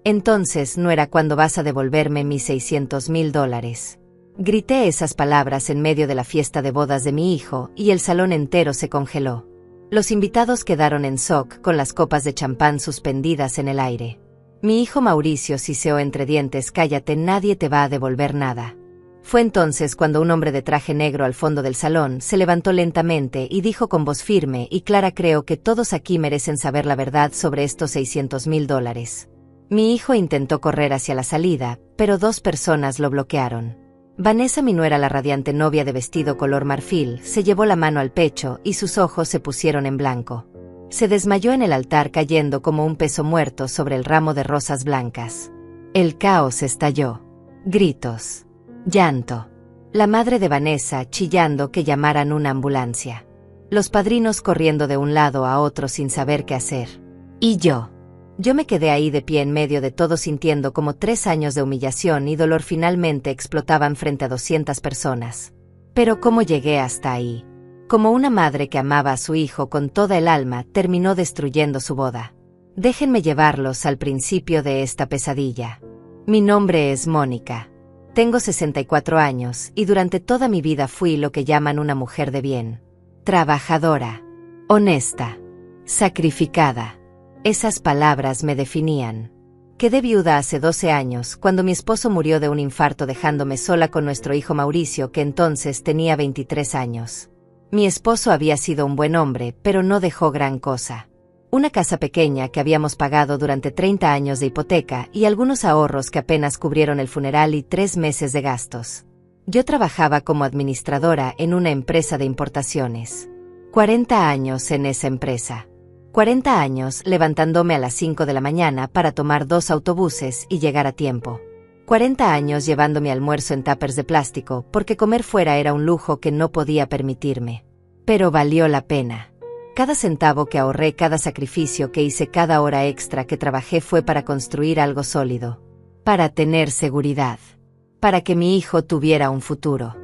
Entonces no era cuando vas a devolverme mis $600,000. Grité esas palabras en medio de la fiesta de bodas de mi hijo y el salón entero se congeló. Los invitados quedaron en shock con las copas de champán suspendidas en el aire. Mi hijo Mauricio siseó entre dientes: cállate, nadie te va a devolver nada. Fue entonces cuando un hombre de traje negro al fondo del salón se levantó lentamente y dijo con voz firme y clara: creo que todos aquí merecen saber la verdad sobre estos $600,000. Mi hijo intentó correr hacia la salida, pero dos personas lo bloquearon. Vanessa, mi nuera, la radiante novia de vestido color marfil, se llevó la mano al pecho y sus ojos se pusieron en blanco. Se desmayó en el altar cayendo como un peso muerto sobre el ramo de rosas blancas. El caos estalló. Gritos. Llanto. La madre de Vanessa chillando que llamaran una ambulancia. Los padrinos corriendo de un lado a otro sin saber qué hacer. Y yo me quedé ahí de pie en medio de todo, sintiendo como 3 años de humillación y dolor finalmente explotaban frente a 200 personas. Pero cómo llegué hasta ahí. Como una madre que amaba a su hijo con toda el alma, terminó destruyendo su boda. Déjenme llevarlos al principio de esta pesadilla. Mi nombre es Mónica. Tengo 64 años y durante toda mi vida fui lo que llaman una mujer de bien. Trabajadora. Honesta. Sacrificada. Esas palabras me definían. Quedé viuda hace 12 años, cuando mi esposo murió de un infarto, dejándome sola con nuestro hijo Mauricio, que entonces tenía 23 años. Mi esposo había sido un buen hombre, pero no dejó gran cosa. Una casa pequeña que habíamos pagado durante 30 años de hipoteca y algunos ahorros que apenas cubrieron el funeral y 3 meses de gastos. Yo trabajaba como administradora en una empresa de importaciones. 40 años en esa empresa. 40 años levantándome a las 5 de la mañana para tomar 2 autobuses y llegar a tiempo. 40 años llevando mi almuerzo en tuppers de plástico, porque comer fuera era un lujo que no podía permitirme. Pero valió la pena. Cada centavo que ahorré, cada sacrificio que hice, cada hora extra que trabajé fue para construir algo sólido. Para tener seguridad. Para que mi hijo tuviera un futuro.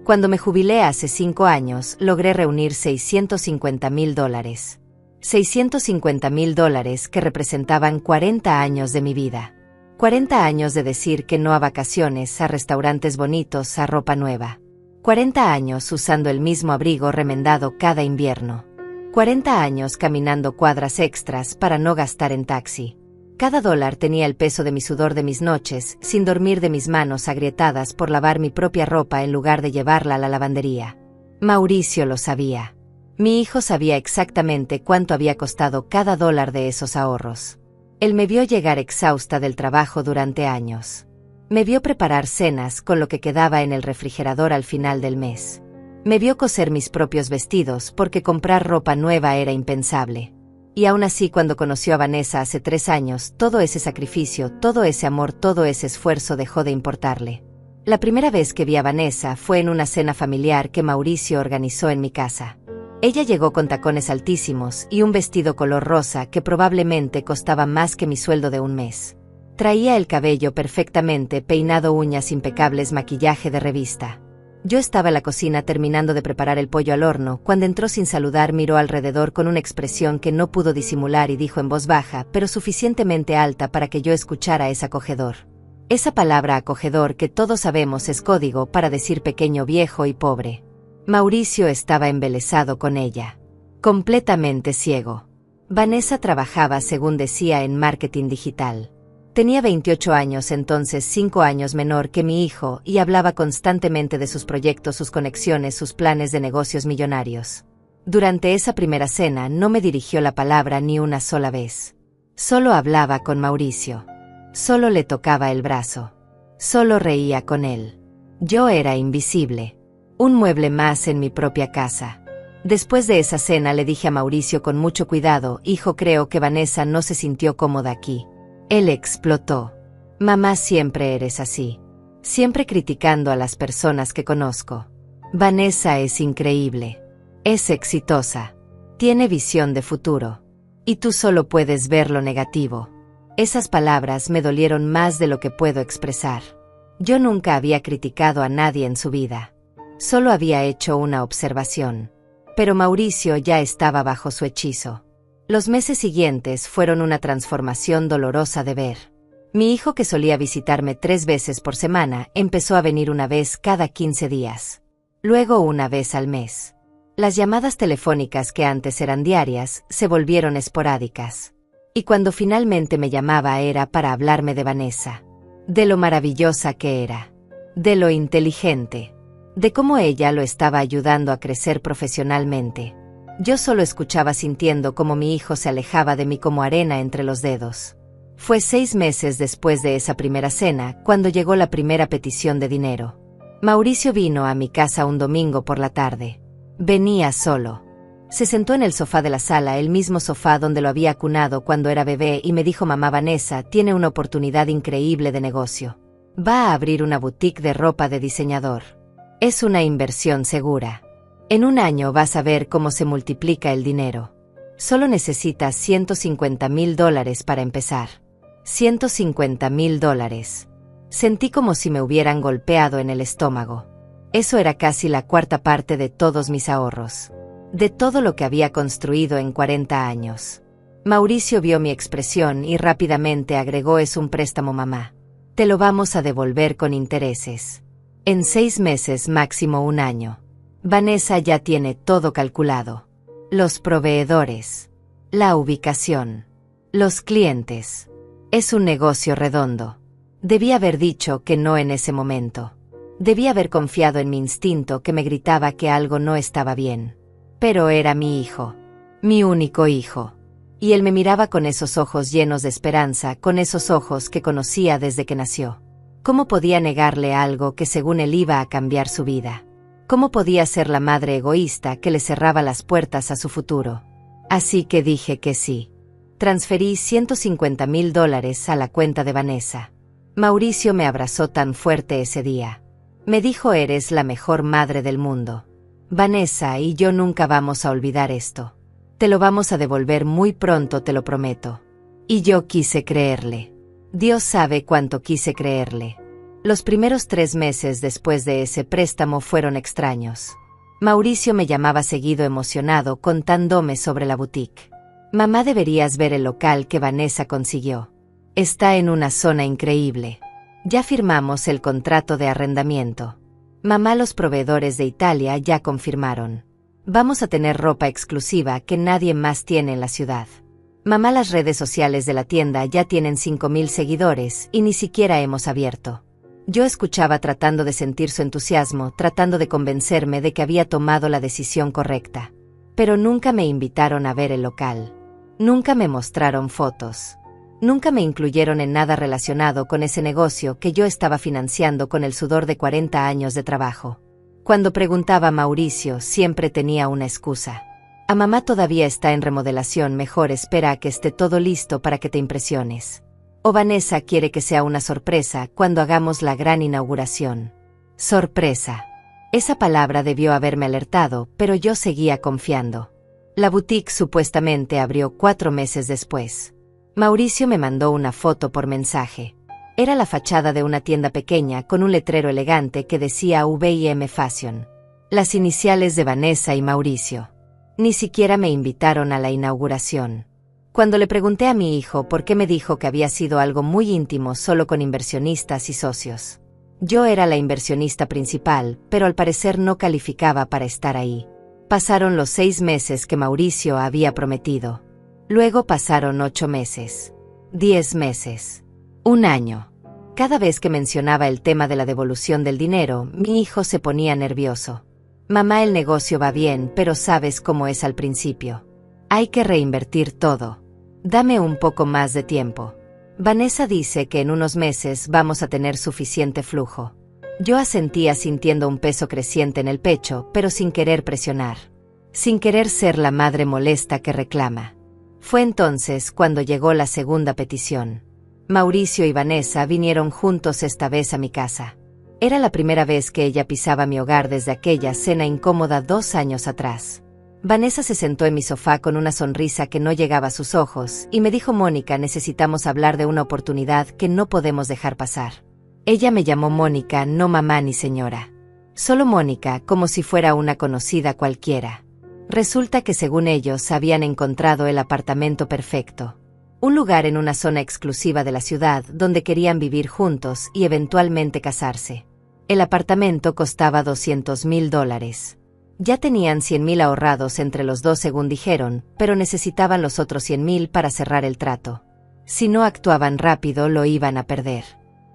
Cuando me jubilé hace 5 años, logré reunir $650,000. $650,000 que representaban 40 años de mi vida. 40 años de decir que no a vacaciones, a restaurantes bonitos, a ropa nueva. 40 años usando el mismo abrigo remendado cada invierno. 40 años caminando cuadras extras para no gastar en taxi. Cada dólar tenía el peso de mi sudor, de mis noches, sin dormir, de mis manos agrietadas por lavar mi propia ropa en lugar de llevarla a la lavandería. Mauricio lo sabía. Mi hijo sabía exactamente cuánto había costado cada dólar de esos ahorros. Él me vio llegar exhausta del trabajo durante años. Me vio preparar cenas con lo que quedaba en el refrigerador al final del mes. Me vio coser mis propios vestidos porque comprar ropa nueva era impensable. Y aún así, cuando conoció a Vanessa hace 3 años, todo ese sacrificio, todo ese amor, todo ese esfuerzo dejó de importarle. La primera vez que vi a Vanessa fue en una cena familiar que Mauricio organizó en mi casa. Ella llegó con tacones altísimos y un vestido color rosa que probablemente costaba más que mi sueldo de un mes. Traía el cabello perfectamente peinado, uñas impecables, maquillaje de revista. Yo estaba en la cocina terminando de preparar el pollo al horno cuando entró sin saludar, miró alrededor con una expresión que no pudo disimular y dijo en voz baja, pero suficientemente alta para que yo escuchara: es acogedor. Esa palabra acogedor que todos sabemos es código para decir pequeño, viejo y pobre. Mauricio estaba embelesado con ella. Completamente ciego. Vanessa trabajaba, según decía, en marketing digital. Tenía 28 años entonces, 5 años menor que mi hijo, y hablaba constantemente de sus proyectos, sus conexiones, sus planes de negocios millonarios. Durante esa primera cena no me dirigió la palabra ni una sola vez. Solo hablaba con Mauricio. Solo le tocaba el brazo. Solo reía con él. Yo era invisible. Un mueble más en mi propia casa. Después de esa cena le dije a Mauricio con mucho cuidado: hijo, creo que Vanessa no se sintió cómoda aquí. Él explotó. Mamá, siempre eres así. Siempre criticando a las personas que conozco. Vanessa es increíble. Es exitosa. Tiene visión de futuro. Y tú solo puedes ver lo negativo. Esas palabras me dolieron más de lo que puedo expresar. Yo nunca había criticado a nadie en su vida. Solo había hecho una observación. Pero Mauricio ya estaba bajo su hechizo. Los meses siguientes fueron una transformación dolorosa de ver. Mi hijo, que solía visitarme 3 veces por semana, empezó a venir una vez cada 15 días. Luego una vez al mes. Las llamadas telefónicas, que antes eran diarias, se volvieron esporádicas. Y cuando finalmente me llamaba era para hablarme de Vanessa. De lo maravillosa que era. De lo inteligente. De cómo ella lo estaba ayudando a crecer profesionalmente. Yo solo escuchaba, sintiendo cómo mi hijo se alejaba de mí como arena entre los dedos. Fue 6 meses después de esa primera cena cuando llegó la primera petición de dinero. Mauricio vino a mi casa un domingo por la tarde. Venía solo. Se sentó en el sofá de la sala, el mismo sofá donde lo había acunado cuando era bebé, y me dijo: mamá, Vanessa tiene una oportunidad increíble de negocio. Va a abrir una boutique de ropa de diseñador. Es una inversión segura. En un año vas a ver cómo se multiplica el dinero. Solo necesitas $150,000 para empezar. $150,000. Sentí como si me hubieran golpeado en el estómago. Eso era casi la cuarta parte de todos mis ahorros. De todo lo que había construido en 40 años. Mauricio vio mi expresión y rápidamente agregó: es un préstamo, mamá. Te lo vamos a devolver con intereses. En 6 meses, máximo un año. Vanessa ya tiene todo calculado. Los proveedores. La ubicación. Los clientes. Es un negocio redondo. Debí haber dicho que no en ese momento. Debí haber confiado en mi instinto, que me gritaba que algo no estaba bien. Pero era mi hijo. Mi único hijo. Y él me miraba con esos ojos llenos de esperanza, con esos ojos que conocía desde que nació. ¿Cómo podía negarle algo que según él iba a cambiar su vida? ¿Cómo podía ser la madre egoísta que le cerraba las puertas a su futuro? Así que dije que sí. Transferí $150,000 a la cuenta de Vanessa. Mauricio me abrazó tan fuerte ese día. Me dijo: eres la mejor madre del mundo. Vanessa y yo nunca vamos a olvidar esto. Te lo vamos a devolver muy pronto, te lo prometo. Y yo quise creerle. Dios sabe cuánto quise creerle. Los primeros 3 meses después de ese préstamo fueron extraños. Mauricio me llamaba seguido, emocionado, contándome sobre la boutique. Mamá, deberías ver el local que Vanessa consiguió. Está en una zona increíble. Ya firmamos el contrato de arrendamiento. Mamá, los proveedores de Italia ya confirmaron. Vamos a tener ropa exclusiva que nadie más tiene en la ciudad. Mamá, las redes sociales de la tienda ya tienen 5,000 seguidores y ni siquiera hemos abierto. Yo escuchaba, tratando de sentir su entusiasmo, tratando de convencerme de que había tomado la decisión correcta. Pero nunca me invitaron a ver el local. Nunca me mostraron fotos. Nunca me incluyeron en nada relacionado con ese negocio que yo estaba financiando con el sudor de 40 años de trabajo. Cuando preguntaba a Mauricio, siempre tenía una excusa. A mamá todavía está en remodelación, mejor espera a que esté todo listo para que te impresiones. O Vanessa quiere que sea una sorpresa cuando hagamos la gran inauguración. Sorpresa. Esa palabra debió haberme alertado, pero yo seguía confiando. La boutique supuestamente abrió 4 meses después. Mauricio me mandó una foto por mensaje. Era la fachada de una tienda pequeña con un letrero elegante que decía V&M Fashion. Las iniciales de Vanessa y Mauricio. Ni siquiera me invitaron a la inauguración. Cuando le pregunté a mi hijo por qué, me dijo que había sido algo muy íntimo, solo con inversionistas y socios. Yo era la inversionista principal, pero al parecer no calificaba para estar ahí. Pasaron los 6 meses que Mauricio había prometido. Luego pasaron 8 meses. 10 meses. Un año. Cada vez que mencionaba el tema de la devolución del dinero, mi hijo se ponía nervioso. Mamá, el negocio va bien, pero sabes cómo es al principio. Hay que reinvertir todo. Dame un poco más de tiempo. Vanessa dice que en unos meses vamos a tener suficiente flujo. Yo asentía, sintiendo un peso creciente en el pecho, pero sin querer presionar. Sin querer ser la madre molesta que reclama. Fue entonces cuando llegó la segunda petición. Mauricio y Vanessa vinieron juntos esta vez a mi casa. Era la primera vez que ella pisaba mi hogar desde aquella cena incómoda 2 años atrás. Vanessa se sentó en mi sofá con una sonrisa que no llegaba a sus ojos y me dijo: Mónica, necesitamos hablar de una oportunidad que no podemos dejar pasar. Ella me llamó Mónica, no mamá ni señora. Solo Mónica, como si fuera una conocida cualquiera. Resulta que según ellos habían encontrado el apartamento perfecto. Un lugar en una zona exclusiva de la ciudad donde querían vivir juntos y eventualmente casarse. El apartamento costaba $200,000. Ya tenían 100,000 ahorrados entre los dos según dijeron, pero necesitaban los otros 100,000 para cerrar el trato. Si no actuaban rápido lo iban a perder.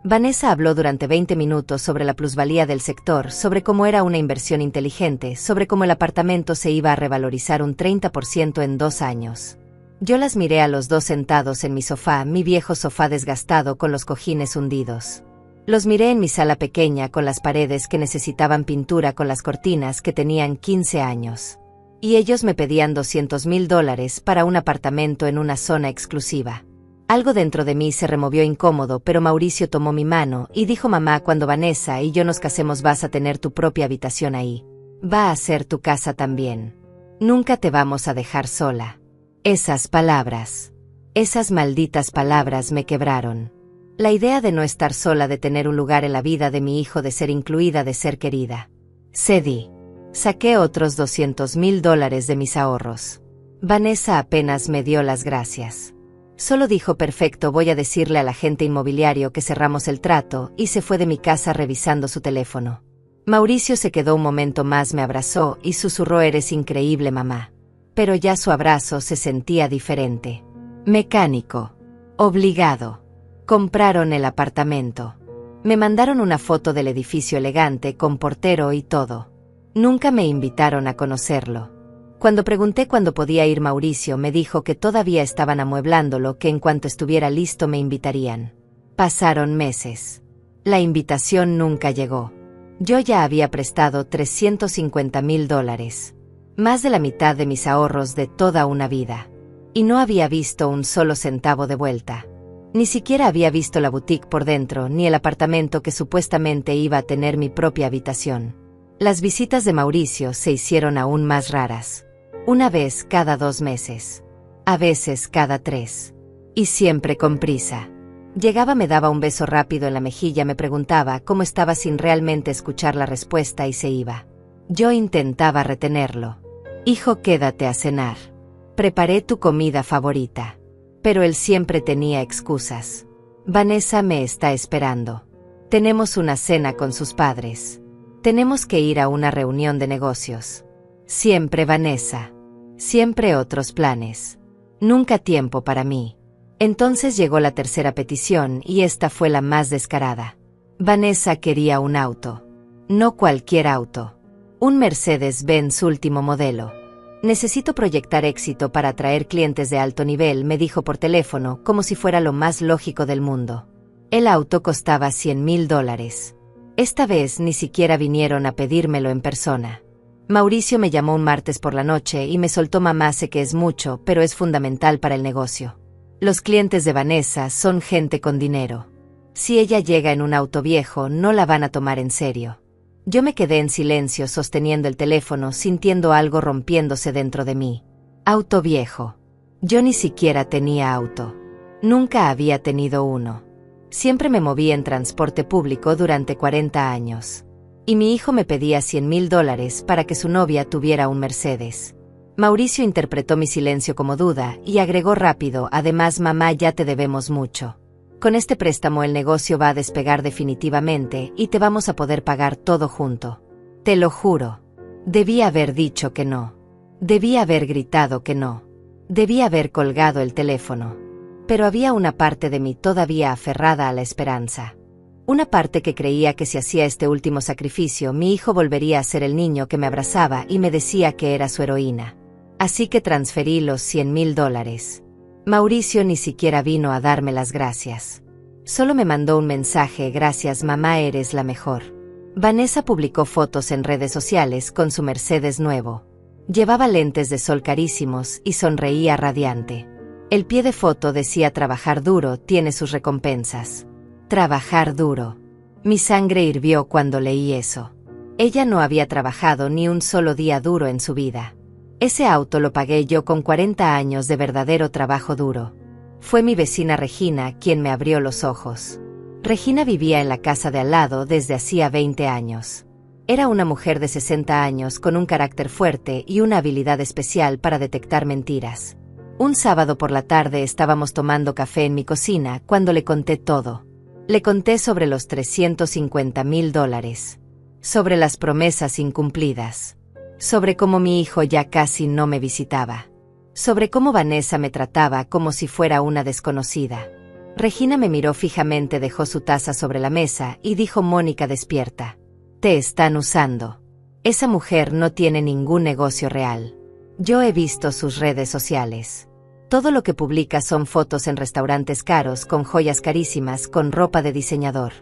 Vanessa habló durante 20 minutos sobre la plusvalía del sector, sobre cómo era una inversión inteligente, sobre cómo el apartamento se iba a revalorizar un 30% en 2 años. Yo las miré a los dos sentados en mi sofá, mi viejo sofá desgastado con los cojines hundidos. Los miré en mi sala pequeña con las paredes que necesitaban pintura, con las cortinas que tenían 15 años. Y ellos me pedían $200,000 para un apartamento en una zona exclusiva. Algo dentro de mí se removió incómodo, pero Mauricio tomó mi mano y dijo: mamá, cuando Vanessa y yo nos casemos vas a tener tu propia habitación ahí. Va a ser tu casa también. Nunca te vamos a dejar sola. Esas palabras, esas malditas palabras me quebraron. La idea de no estar sola, de tener un lugar en la vida de mi hijo, de ser incluida, de ser querida. Cedí. Saqué otros $200,000 de mis ahorros. Vanessa apenas me dio las gracias. Solo dijo: perfecto, voy a decirle al agente inmobiliario que cerramos el trato, y se fue de mi casa revisando su teléfono. Mauricio se quedó un momento más, me abrazó y susurró: eres increíble, mamá. Pero ya su abrazo se sentía diferente. Mecánico. Obligado. Compraron el apartamento. Me mandaron una foto del edificio elegante con portero y todo. Nunca me invitaron a conocerlo. Cuando pregunté cuándo podía ir, Mauricio me dijo que todavía estaban amueblándolo, que en cuanto estuviera listo me invitarían. Pasaron meses. La invitación nunca llegó. Yo ya había prestado $350,000. Más de la mitad de mis ahorros de toda una vida. Y no había visto un solo centavo de vuelta. Ni siquiera había visto la boutique por dentro, ni el apartamento que supuestamente iba a tener mi propia habitación. Las visitas de Mauricio se hicieron aún más raras. Una vez cada 2 meses. A veces cada 3. Y siempre con prisa. Llegaba, me daba un beso rápido en la mejilla, me preguntaba cómo estaba sin realmente escuchar la respuesta y se iba. Yo intentaba retenerlo. Hijo, quédate a cenar. Preparé tu comida favorita. Pero él siempre tenía excusas. Vanessa me está esperando. Tenemos una cena con sus padres. Tenemos que ir a una reunión de negocios. Siempre Vanessa. Siempre otros planes. Nunca tiempo para mí. Entonces llegó la tercera petición y esta fue la más descarada. Vanessa quería un auto. No cualquier auto. Un Mercedes-Benz último modelo. Necesito proyectar éxito para atraer clientes de alto nivel, me dijo por teléfono, como si fuera lo más lógico del mundo. El auto costaba $100,000. Esta vez ni siquiera vinieron a pedírmelo en persona. Mauricio me llamó un martes por la noche y me soltó: mamá, sé que es mucho, pero es fundamental para el negocio. Los clientes de Vanessa son gente con dinero. Si ella llega en un auto viejo, no la van a tomar en serio. Yo me quedé en silencio sosteniendo el teléfono, sintiendo algo rompiéndose dentro de mí. Auto viejo. Yo ni siquiera tenía auto. Nunca había tenido uno. Siempre me moví en transporte público durante 40 años. Y mi hijo me pedía $100,000 para que su novia tuviera un Mercedes. Mauricio interpretó mi silencio como duda y agregó rápido: además, mamá, ya te debemos mucho. Con este préstamo el negocio va a despegar definitivamente y te vamos a poder pagar todo junto. Te lo juro. Debí haber dicho que no. Debí haber gritado que no. Debí haber colgado el teléfono. Pero había una parte de mí todavía aferrada a la esperanza. Una parte que creía que si hacía este último sacrificio, mi hijo volvería a ser el niño que me abrazaba y me decía que era su heroína. Así que transferí los $100,000. Mauricio ni siquiera vino a darme las gracias. Solo me mandó un mensaje: gracias mamá, eres la mejor. Vanessa publicó fotos en redes sociales con su Mercedes nuevo. Llevaba lentes de sol carísimos y sonreía radiante. El pie de foto decía: trabajar duro tiene sus recompensas. Trabajar duro. Mi sangre hirvió cuando leí eso. Ella no había trabajado ni un solo día duro en su vida. Ese auto lo pagué yo con 40 años de verdadero trabajo duro. Fue mi vecina Regina quien me abrió los ojos. Regina vivía en la casa de al lado desde hacía 20 años. Era una mujer de 60 años con un carácter fuerte y una habilidad especial para detectar mentiras. Un sábado por la tarde estábamos tomando café en mi cocina cuando le conté todo. Le conté sobre los $350,000, sobre las promesas incumplidas, sobre cómo mi hijo ya casi no me visitaba, sobre cómo Vanessa me trataba como si fuera una desconocida. Regina me miró fijamente, dejó su taza sobre la mesa y dijo: Mónica, despierta. Te están usando. Esa mujer no tiene ningún negocio real. Yo he visto sus redes sociales. Todo lo que publica son fotos en restaurantes caros, con joyas carísimas, con ropa de diseñador.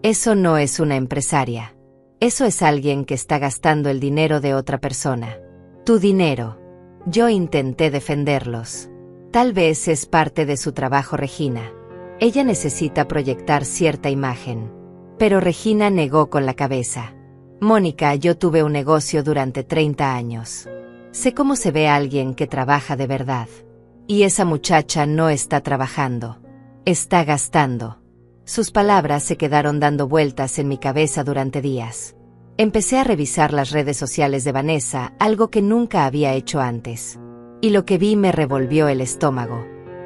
Eso no es una empresaria. Eso es alguien que está gastando el dinero de otra persona. Tu dinero. Yo intenté defenderlos. Tal vez es parte de su trabajo, Regina. Ella necesita proyectar cierta imagen. Pero Regina negó con la cabeza. Mónica, yo tuve un negocio durante 30 años. Sé cómo se ve a alguien que trabaja de verdad. Y esa muchacha no está trabajando. Está gastando. Sus palabras se quedaron dando vueltas en mi cabeza durante días. Empecé a revisar las redes sociales de Vanessa, algo que nunca había hecho antes. Y lo que vi me revolvió el estómago.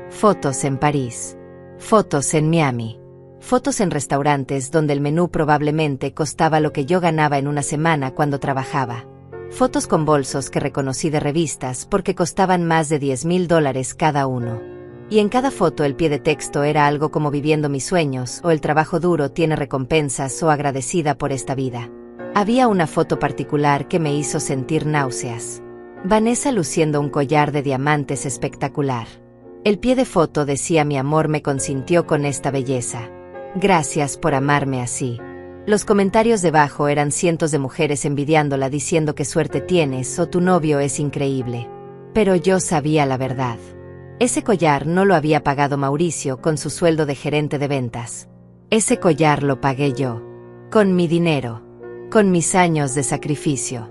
Fotos en París. Fotos en Miami. Fotos en restaurantes donde el menú probablemente costaba lo que yo ganaba en una semana cuando trabajaba. Fotos con bolsos que reconocí de revistas porque costaban más de $10,000 cada uno. Y en cada foto el pie de texto era algo como viviendo mis sueños, o el trabajo duro tiene recompensas, o agradecida por esta vida. Había una foto particular que me hizo sentir náuseas. Vanessa luciendo un collar de diamantes espectacular. El pie de foto decía: mi amor me consintió con esta belleza. Gracias por amarme así. Los comentarios debajo eran cientos de mujeres envidiándola, diciendo qué suerte tienes o tu novio es increíble. Pero yo sabía la verdad. Ese collar no lo había pagado Mauricio con su sueldo de gerente de ventas. Ese collar lo pagué yo. Con mi dinero. Con mis años de sacrificio.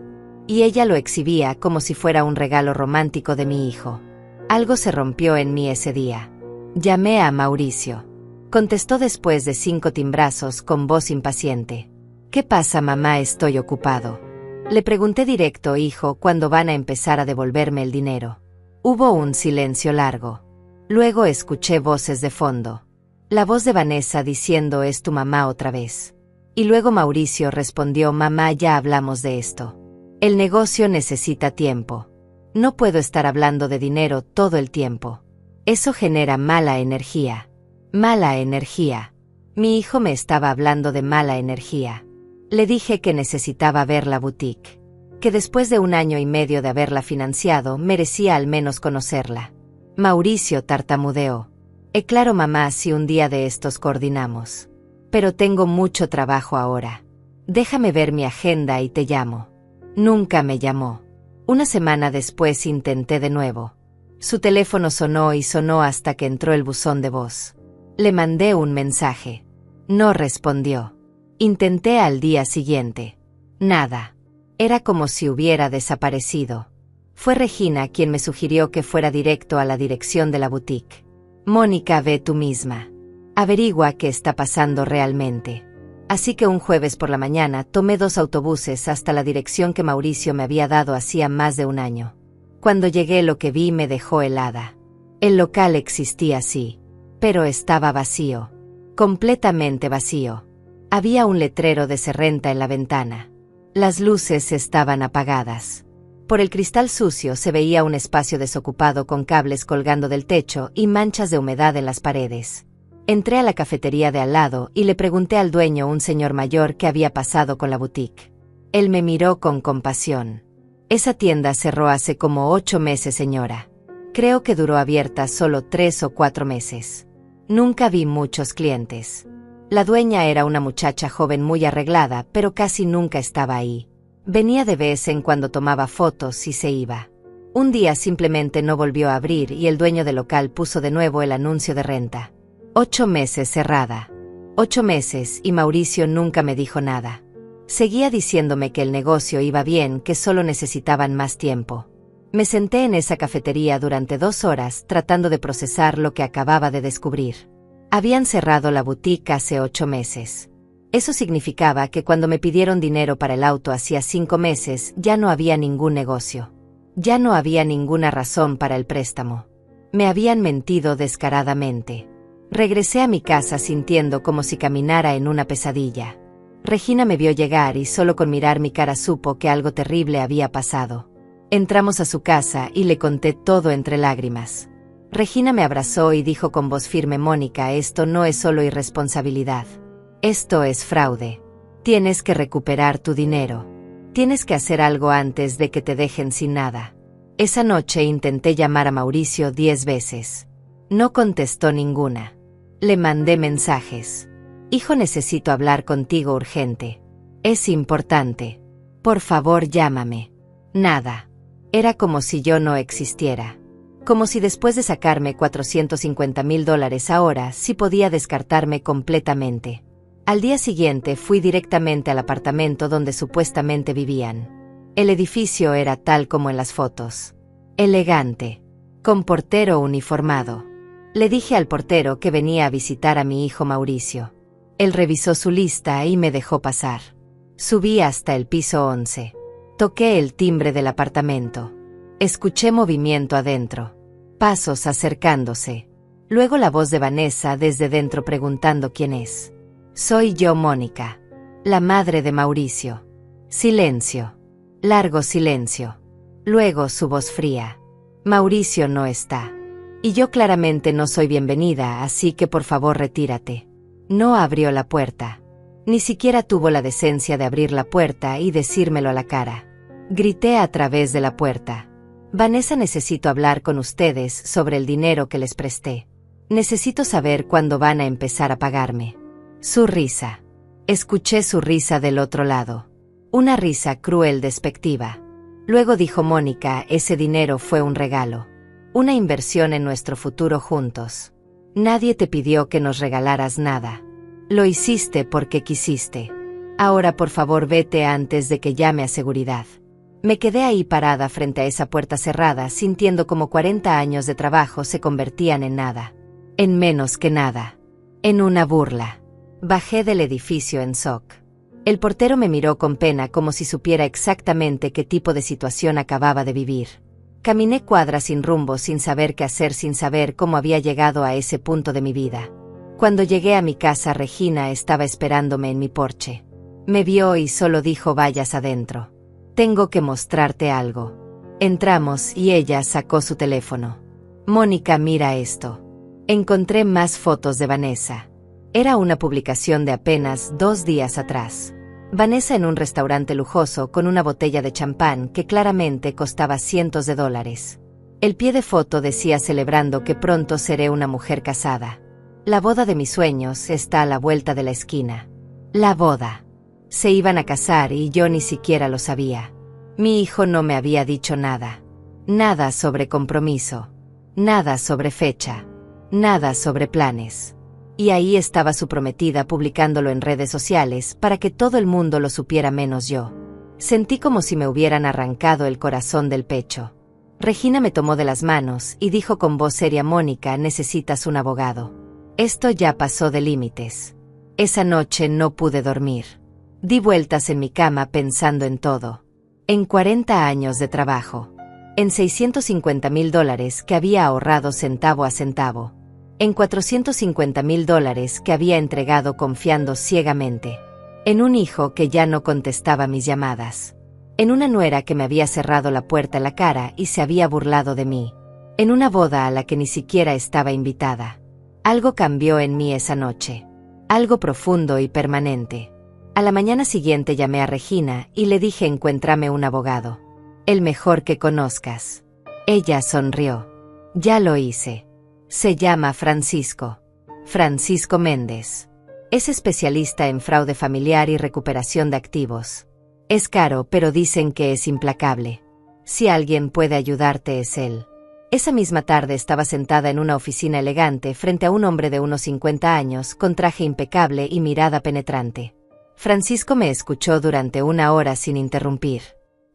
Y ella lo exhibía como si fuera un regalo romántico de mi hijo. Algo se rompió en mí ese día. Llamé a Mauricio. Contestó después de 5 timbrazos con voz impaciente. ¿Qué pasa, mamá? Estoy ocupado. Le pregunté directo: hijo, ¿cuándo van a empezar a devolverme el dinero? Hubo un silencio largo. Luego escuché voces de fondo. La voz de Vanessa diciendo: es tu mamá otra vez. Y luego Mauricio respondió: mamá, ya hablamos de esto. El negocio necesita tiempo. No puedo estar hablando de dinero todo el tiempo. Eso genera mala energía. Mala energía. Mi hijo me estaba hablando de mala energía. Le dije que necesitaba ver la boutique. Que después de 1 año y medio de haberla financiado, merecía al menos conocerla. Mauricio tartamudeó. Claro, mamá, si un día de estos coordinamos. Pero tengo mucho trabajo ahora. Déjame ver mi agenda y te llamo. Nunca me llamó. 1 semana después intenté de nuevo. Su teléfono sonó y sonó hasta que entró el buzón de voz. Le mandé un mensaje. No respondió. Intenté al día siguiente. Nada. Era como si hubiera desaparecido. Fue Regina quien me sugirió que fuera directo a la dirección de la boutique. Mónica, ve tú misma. Averigua qué está pasando realmente. Así que un jueves por la mañana tomé 2 autobuses hasta la dirección que Mauricio me había dado hacía más de 1 año. Cuando llegué, lo que vi me dejó helada. El local existía, sí. Pero estaba vacío. Completamente vacío. Había un letrero de "se renta" en la ventana. Las luces estaban apagadas. Por el cristal sucio se veía un espacio desocupado con cables colgando del techo y manchas de humedad en las paredes. Entré a la cafetería de al lado y le pregunté al dueño, un señor mayor, qué había pasado con la boutique. Él me miró con compasión. Esa tienda cerró hace como 8 meses, señora. Creo que duró abierta solo 3 o 4 meses. Nunca vi muchos clientes. La dueña era una muchacha joven muy arreglada, pero casi nunca estaba ahí. Venía de vez en cuando, tomaba fotos y se iba. Un día simplemente no volvió a abrir y el dueño del local puso de nuevo el anuncio de renta. 8 meses cerrada. 8 meses y Mauricio nunca me dijo nada. Seguía diciéndome que el negocio iba bien, que solo necesitaban más tiempo. Me senté en esa cafetería durante 2 horas tratando de procesar lo que acababa de descubrir. Habían cerrado la boutique hace 8 meses. Eso significaba que cuando me pidieron dinero para el auto hacía 5 meses, ya no había ningún negocio. Ya no había ninguna razón para el préstamo. Me habían mentido descaradamente. Regresé a mi casa sintiendo como si caminara en una pesadilla. Regina me vio llegar y solo con mirar mi cara supo que algo terrible había pasado. Entramos a su casa y le conté todo entre lágrimas. Regina me abrazó y dijo con voz firme: Mónica, esto no es solo irresponsabilidad. Esto es fraude. Tienes que recuperar tu dinero. Tienes que hacer algo antes de que te dejen sin nada. Esa noche intenté llamar a Mauricio 10 veces. No contestó ninguna. Le mandé mensajes. Hijo, necesito hablar contigo urgente. Es importante. Por favor, llámame. Nada. Era como si yo no existiera. Como si después de sacarme $450,000 ahora sí podía descartarme completamente. Al día siguiente fui directamente al apartamento donde supuestamente vivían. El edificio era tal como en las fotos. Elegante. Con portero uniformado. Le dije al portero que venía a visitar a mi hijo Mauricio. Él revisó su lista y me dejó pasar. Subí hasta el piso 11. Toqué el timbre del apartamento. Escuché movimiento adentro. Pasos acercándose. Luego la voz de Vanessa desde dentro preguntando quién es. Soy yo, Mónica. La madre de Mauricio. Silencio. Largo silencio. Luego su voz fría. Mauricio no está. Y yo claramente no soy bienvenida, así que por favor retírate. No abrió la puerta. Ni siquiera tuvo la decencia de abrir la puerta y decírmelo a la cara. Grité a través de la puerta. Vanessa, necesito hablar con ustedes sobre el dinero que les presté. Necesito saber cuándo van a empezar a pagarme. Su risa. Escuché su risa del otro lado. Una risa cruel, despectiva. Luego dijo: Mónica, ese dinero fue un regalo. Una inversión en nuestro futuro juntos. Nadie te pidió que nos regalaras nada. Lo hiciste porque quisiste. Ahora por favor vete antes de que llame a seguridad. Me quedé ahí parada frente a esa puerta cerrada, sintiendo como 40 años de trabajo se convertían en nada. En menos que nada. En una burla. Bajé del edificio en shock. El portero me miró con pena como si supiera exactamente qué tipo de situación acababa de vivir. Caminé cuadras sin rumbo, sin saber qué hacer, sin saber cómo había llegado a ese punto de mi vida. Cuando llegué a mi casa, Regina estaba esperándome en mi porche. Me vio y solo dijo: vayas adentro. Tengo que mostrarte algo. Entramos y ella sacó su teléfono. Mónica, mira esto. Encontré más fotos de Vanessa. Era una publicación de apenas 2 días atrás. Vanessa en un restaurante lujoso con una botella de champán que claramente costaba cientos de dólares. El pie de foto decía: celebrando que pronto seré una mujer casada. La boda de mis sueños está a la vuelta de la esquina. La boda. Se iban a casar y yo ni siquiera lo sabía. Mi hijo no me había dicho nada. Nada sobre compromiso. Nada sobre fecha. Nada sobre planes. Y ahí estaba su prometida publicándolo en redes sociales para que todo el mundo lo supiera menos yo. Sentí como si me hubieran arrancado el corazón del pecho. Regina me tomó de las manos y dijo con voz seria: Mónica, necesitas un abogado. Esto ya pasó de límites. Esa noche no pude dormir. Di vueltas en mi cama pensando en todo. En 40 años de trabajo. En $650,000 que había ahorrado centavo a centavo. En $450,000 que había entregado confiando ciegamente. En un hijo que ya no contestaba mis llamadas. En una nuera que me había cerrado la puerta en la cara y se había burlado de mí. En una boda a la que ni siquiera estaba invitada. Algo cambió en mí esa noche. Algo profundo y permanente. A la mañana siguiente llamé a Regina y le dije: encuéntrame un abogado. El mejor que conozcas. Ella sonrió. Ya lo hice. Se llama Francisco. Francisco Méndez. Es especialista en fraude familiar y recuperación de activos. Es caro, pero dicen que es implacable. Si alguien puede ayudarte es él. Esa misma tarde estaba sentada en una oficina elegante frente a un hombre de unos 50 años con traje impecable y mirada penetrante. Francisco me escuchó durante 1 hora sin interrumpir.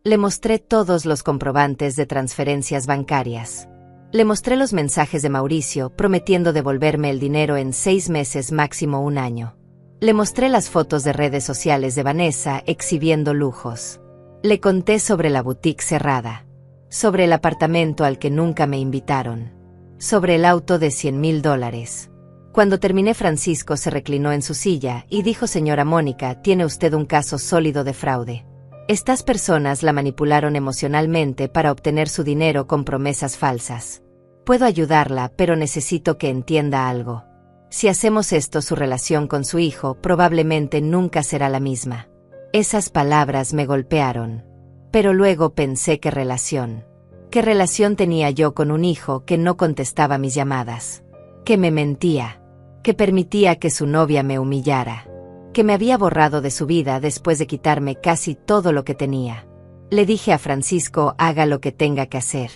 Le mostré todos los comprobantes de transferencias bancarias. Le mostré los mensajes de Mauricio prometiendo devolverme el dinero en 6 meses, máximo 1 año. Le mostré las fotos de redes sociales de Vanessa exhibiendo lujos. Le conté sobre la boutique cerrada. Sobre el apartamento al que nunca me invitaron. Sobre el auto de $100,000. Cuando terminé, Francisco se reclinó en su silla y dijo: señora Mónica, tiene usted un caso sólido de fraude. Estas personas la manipularon emocionalmente para obtener su dinero con promesas falsas. Puedo ayudarla, pero necesito que entienda algo. Si hacemos esto, su relación con su hijo probablemente nunca será la misma. Esas palabras me golpearon. Pero luego pensé: ¿qué relación? ¿Qué relación tenía yo con un hijo que no contestaba mis llamadas? Que me mentía. Que permitía que su novia me humillara. Que me había borrado de su vida después de quitarme casi todo lo que tenía. Le dije a Francisco: haga lo que tenga que hacer.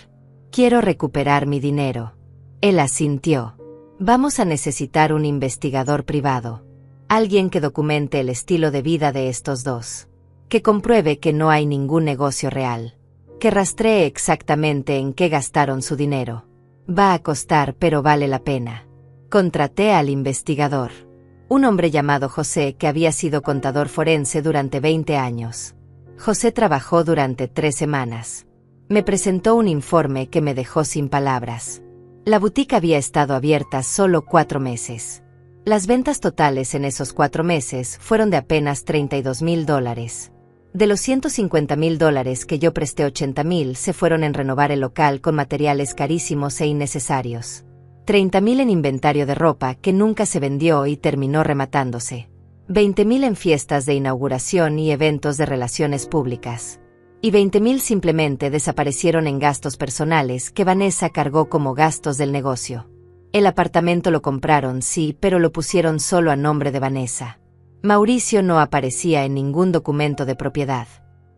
Quiero recuperar mi dinero. Él asintió. Vamos a necesitar un investigador privado. Alguien que documente el estilo de vida de estos dos. Que compruebe que no hay ningún negocio real. Que rastree exactamente en qué gastaron su dinero. Va a costar, pero vale la pena. Contraté al investigador. Un hombre llamado José, que había sido contador forense durante 20 años. José trabajó durante 3 semanas. Me presentó un informe que me dejó sin palabras. La boutique había estado abierta solo 4 meses. Las ventas totales en esos 4 meses fueron de apenas $32,000. De los $150,000 que yo presté, $80,000 se fueron en renovar el local con materiales carísimos e innecesarios. $30,000 en inventario de ropa que nunca se vendió y terminó rematándose. $20,000 en fiestas de inauguración y eventos de relaciones públicas. Y $20,000 simplemente desaparecieron en gastos personales que Vanessa cargó como gastos del negocio. El apartamento lo compraron, sí, pero lo pusieron solo a nombre de Vanessa. Mauricio no aparecía en ningún documento de propiedad.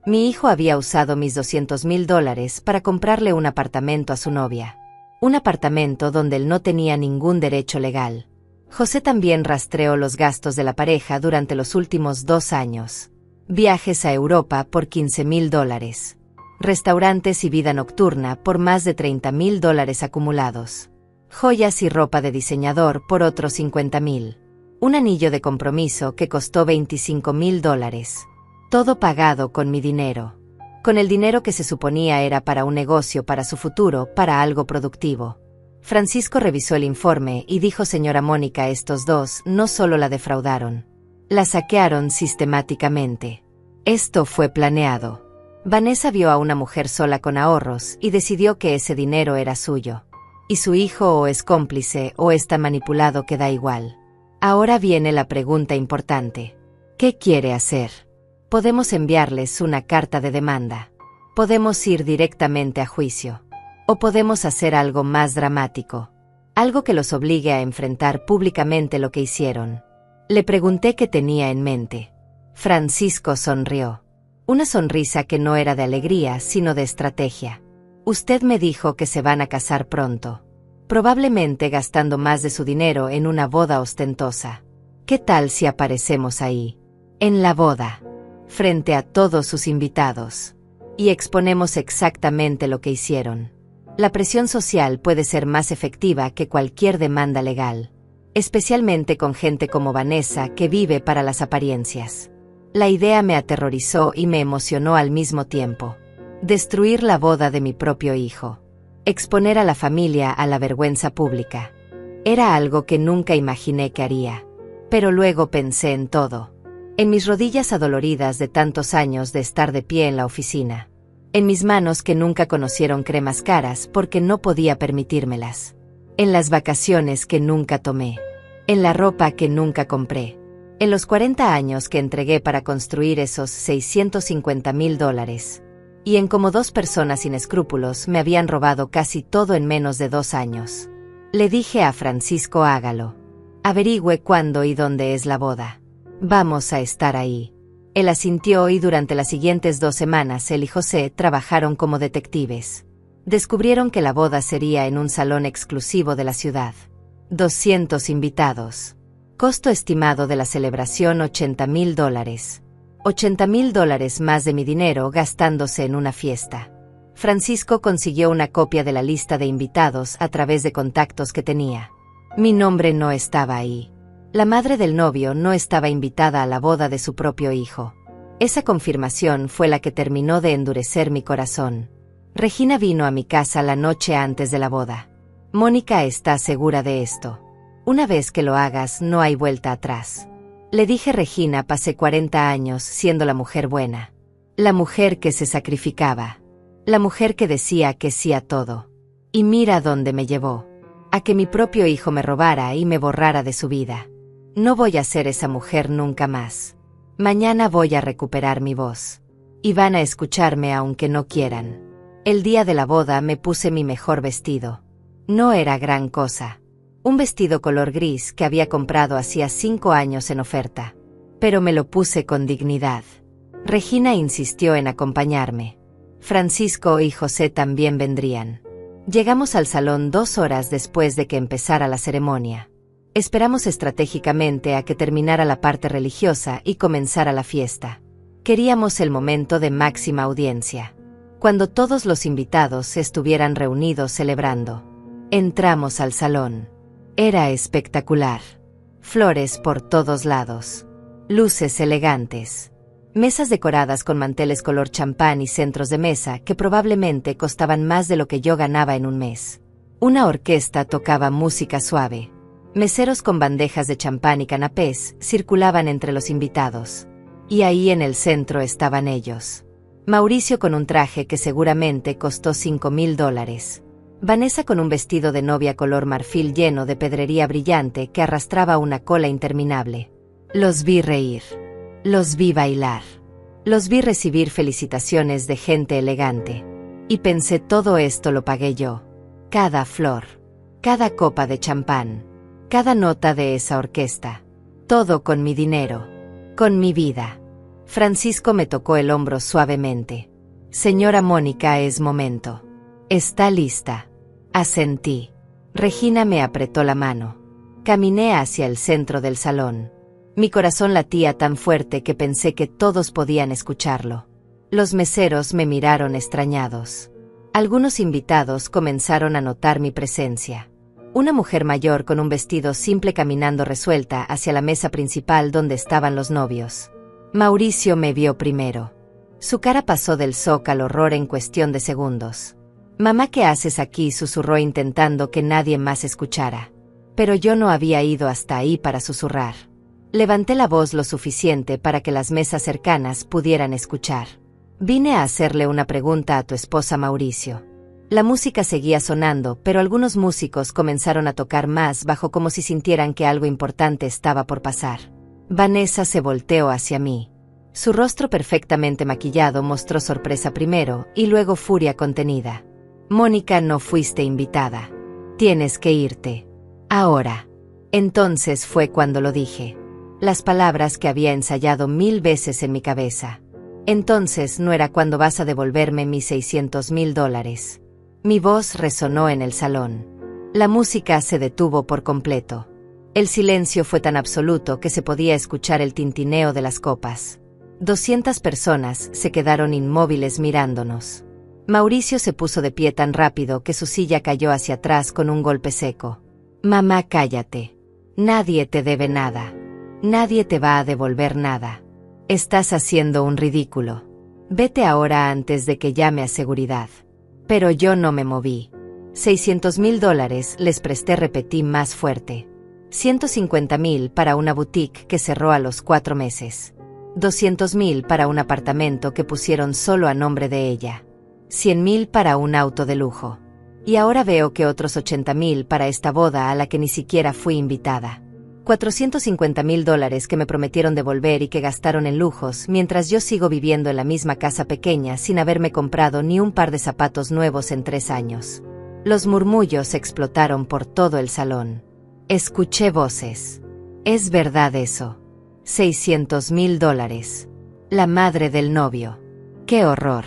Mi hijo había usado mis $200,000 para comprarle un apartamento a su novia. Un apartamento donde él no tenía ningún derecho legal. José también rastreó los gastos de la pareja durante los últimos 2 años. Viajes a Europa por $15,000. Restaurantes y vida nocturna por más de $30,000 acumulados. Joyas y ropa de diseñador por otros $50,000. Un anillo de compromiso que costó $25,000. Todo pagado con mi dinero. Con el dinero que se suponía era para un negocio, para su futuro, para algo productivo. Francisco revisó el informe y dijo: señora Mónica, estos dos no solo la defraudaron. La saquearon sistemáticamente. Esto fue planeado. Vanessa vio a una mujer sola con ahorros y decidió que ese dinero era suyo. Y su hijo o es cómplice o está manipulado, que da igual. Ahora viene la pregunta importante. ¿Qué quiere hacer? Podemos enviarles una carta de demanda. Podemos ir directamente a juicio. O podemos hacer algo más dramático. Algo que los obligue a enfrentar públicamente lo que hicieron. Le pregunté qué tenía en mente. Francisco sonrió. Una sonrisa que no era de alegría, sino de estrategia. Usted me dijo que se van a casar pronto. Probablemente gastando más de su dinero en una boda ostentosa. ¿Qué tal si aparecemos ahí? En la boda. Frente a todos sus invitados. Y exponemos exactamente lo que hicieron. La presión social puede ser más efectiva que cualquier demanda legal. Especialmente con gente como Vanessa, que vive para las apariencias. La idea me aterrorizó y me emocionó al mismo tiempo. Destruir la boda de mi propio hijo. Exponer a la familia a la vergüenza pública. Era algo que nunca imaginé que haría. Pero luego pensé en todo. En mis rodillas adoloridas de tantos años de estar de pie en la oficina. En mis manos que nunca conocieron cremas caras porque no podía permitírmelas. En las vacaciones que nunca tomé. En la ropa que nunca compré. En los 40 años que entregué para construir esos $650,000. Y en cómo 2 personas sin escrúpulos me habían robado casi todo en menos de 2 años. Le dije a Francisco: hágalo. Averigüe cuándo y dónde es la boda. Vamos a estar ahí. Él asintió y durante las siguientes 2 semanas él y José trabajaron como detectives. Descubrieron que la boda sería en un salón exclusivo de la ciudad. 200 invitados. Costo estimado de la celebración $80,000. $80,000 más de mi dinero gastándose en una fiesta. Francisco consiguió una copia de la lista de invitados a través de contactos que tenía. Mi nombre no estaba ahí. La madre del novio no estaba invitada a la boda de su propio hijo. Esa confirmación fue la que terminó de endurecer mi corazón. Regina vino a mi casa la noche antes de la boda. Mónica está segura de esto. Una vez que lo hagas, no hay vuelta atrás. Le dije: Regina, pasé 40 años siendo la mujer buena. La mujer que se sacrificaba. La mujer que decía que sí a todo. Y mira dónde me llevó. A que mi propio hijo me robara y me borrara de su vida. No voy a ser esa mujer nunca más. Mañana voy a recuperar mi voz. Y van a escucharme aunque no quieran. El día de la boda me puse mi mejor vestido. No era gran cosa. Un vestido color gris que había comprado hacía 5 años en oferta. Pero me lo puse con dignidad. Regina insistió en acompañarme. Francisco y José también vendrían. Llegamos al salón 2 horas después de que empezara la ceremonia. Esperamos estratégicamente a que terminara la parte religiosa y comenzara la fiesta. Queríamos el momento de máxima audiencia. Cuando todos los invitados estuvieran reunidos celebrando. Entramos al salón. Era espectacular. Flores por todos lados. Luces elegantes. Mesas decoradas con manteles color champán y centros de mesa que probablemente costaban más de lo que yo ganaba en un mes. Una orquesta tocaba música suave. Meseros con bandejas de champán y canapés circulaban entre los invitados. Y ahí en el centro estaban ellos. Mauricio con un traje que seguramente costó $5,000. Vanessa con un vestido de novia color marfil lleno de pedrería brillante que arrastraba una cola interminable. Los vi reír. Los vi bailar. Los vi recibir felicitaciones de gente elegante. Y pensé: todo esto lo pagué yo. Cada flor. Cada copa de champán. Cada nota de esa orquesta. Todo con mi dinero. Con mi vida. Francisco me tocó el hombro suavemente. Señora Mónica, es momento. ¿Está lista? Asentí. Regina me apretó la mano. Caminé hacia el centro del salón. Mi corazón latía tan fuerte que pensé que todos podían escucharlo. Los meseros me miraron extrañados. Algunos invitados comenzaron a notar mi presencia. Una mujer mayor con un vestido simple caminando resuelta hacia la mesa principal donde estaban los novios. Mauricio me vio primero. Su cara pasó del shock al horror en cuestión de segundos. «Mamá, ¿qué haces aquí?», susurró intentando que nadie más escuchara. Pero yo no había ido hasta ahí para susurrar. Levanté la voz lo suficiente para que las mesas cercanas pudieran escuchar. «Vine a hacerle una pregunta a tu esposa, Mauricio». La música seguía sonando, pero algunos músicos comenzaron a tocar más bajo como si sintieran que algo importante estaba por pasar. Vanessa se volteó hacia mí. Su rostro perfectamente maquillado mostró sorpresa primero y luego furia contenida. «Mónica, no fuiste invitada. Tienes que irte. Ahora». Entonces fue cuando lo dije. Las palabras que había ensayado 1000 veces en mi cabeza. Entonces no era «cuando vas a devolverme mis $600,000». Mi voz resonó en el salón. La música se detuvo por completo. El silencio fue tan absoluto que se podía escuchar el tintineo de las copas. 200 personas se quedaron inmóviles mirándonos. Mauricio se puso de pie tan rápido que su silla cayó hacia atrás con un golpe seco. «Mamá, cállate. Nadie te debe nada. Nadie te va a devolver nada. Estás haciendo un ridículo. Vete ahora antes de que llame a seguridad». Pero yo no me moví. $600,000 les presté, repetí más fuerte. 150,000 para una boutique que cerró a los 4 meses. 200,000 para un apartamento que pusieron solo a nombre de ella. 100,000 para un auto de lujo. Y ahora veo que otros 80,000 para esta boda a la que ni siquiera fui invitada. $450,000 que me prometieron devolver y que gastaron en lujos, mientras yo sigo viviendo en la misma casa pequeña sin haberme comprado ni un par de zapatos nuevos en 3 años. Los murmullos explotaron por todo el salón. Escuché voces. «Es verdad eso. $600,000. La madre del novio. ¡Qué horror!».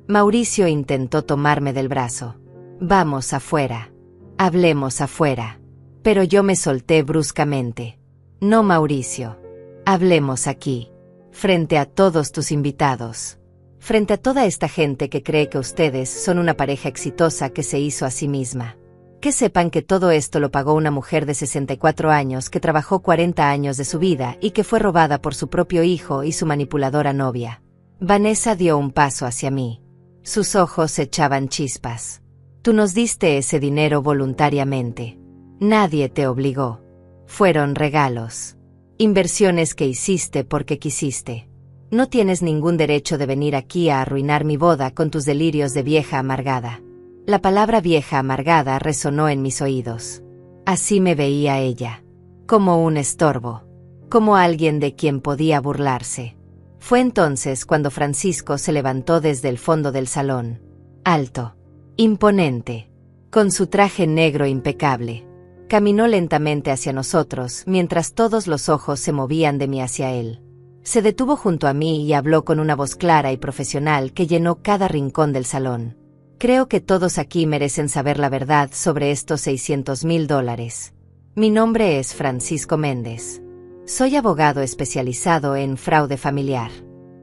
Mauricio intentó tomarme del brazo. «Vamos afuera. Hablemos afuera». Pero yo me solté bruscamente. «No, Mauricio. Hablemos aquí. Frente a todos tus invitados. Frente a toda esta gente que cree que ustedes son una pareja exitosa que se hizo a sí misma. Que sepan que todo esto lo pagó una mujer de 64 años que trabajó 40 años de su vida y que fue robada por su propio hijo y su manipuladora novia». Vanessa dio un paso hacia mí. Sus ojos echaban chispas. Tú nos diste ese dinero voluntariamente. Nadie te obligó. Fueron regalos. Inversiones que hiciste porque quisiste. No tienes ningún derecho de venir aquí a arruinar mi boda con tus delirios de vieja amargada. La palabra vieja amargada resonó en mis oídos. Así me veía ella. Como un estorbo. Como alguien de quien podía burlarse. Fue entonces cuando Francisco se levantó desde el fondo del salón. Alto. Imponente. Con su traje negro impecable. Caminó lentamente hacia nosotros mientras todos los ojos se movían de mí hacia él. Se detuvo junto a mí y habló con una voz clara y profesional que llenó cada rincón del salón. Creo que todos aquí merecen saber la verdad sobre estos $600,000. Mi nombre es Francisco Méndez. Soy abogado especializado en fraude familiar.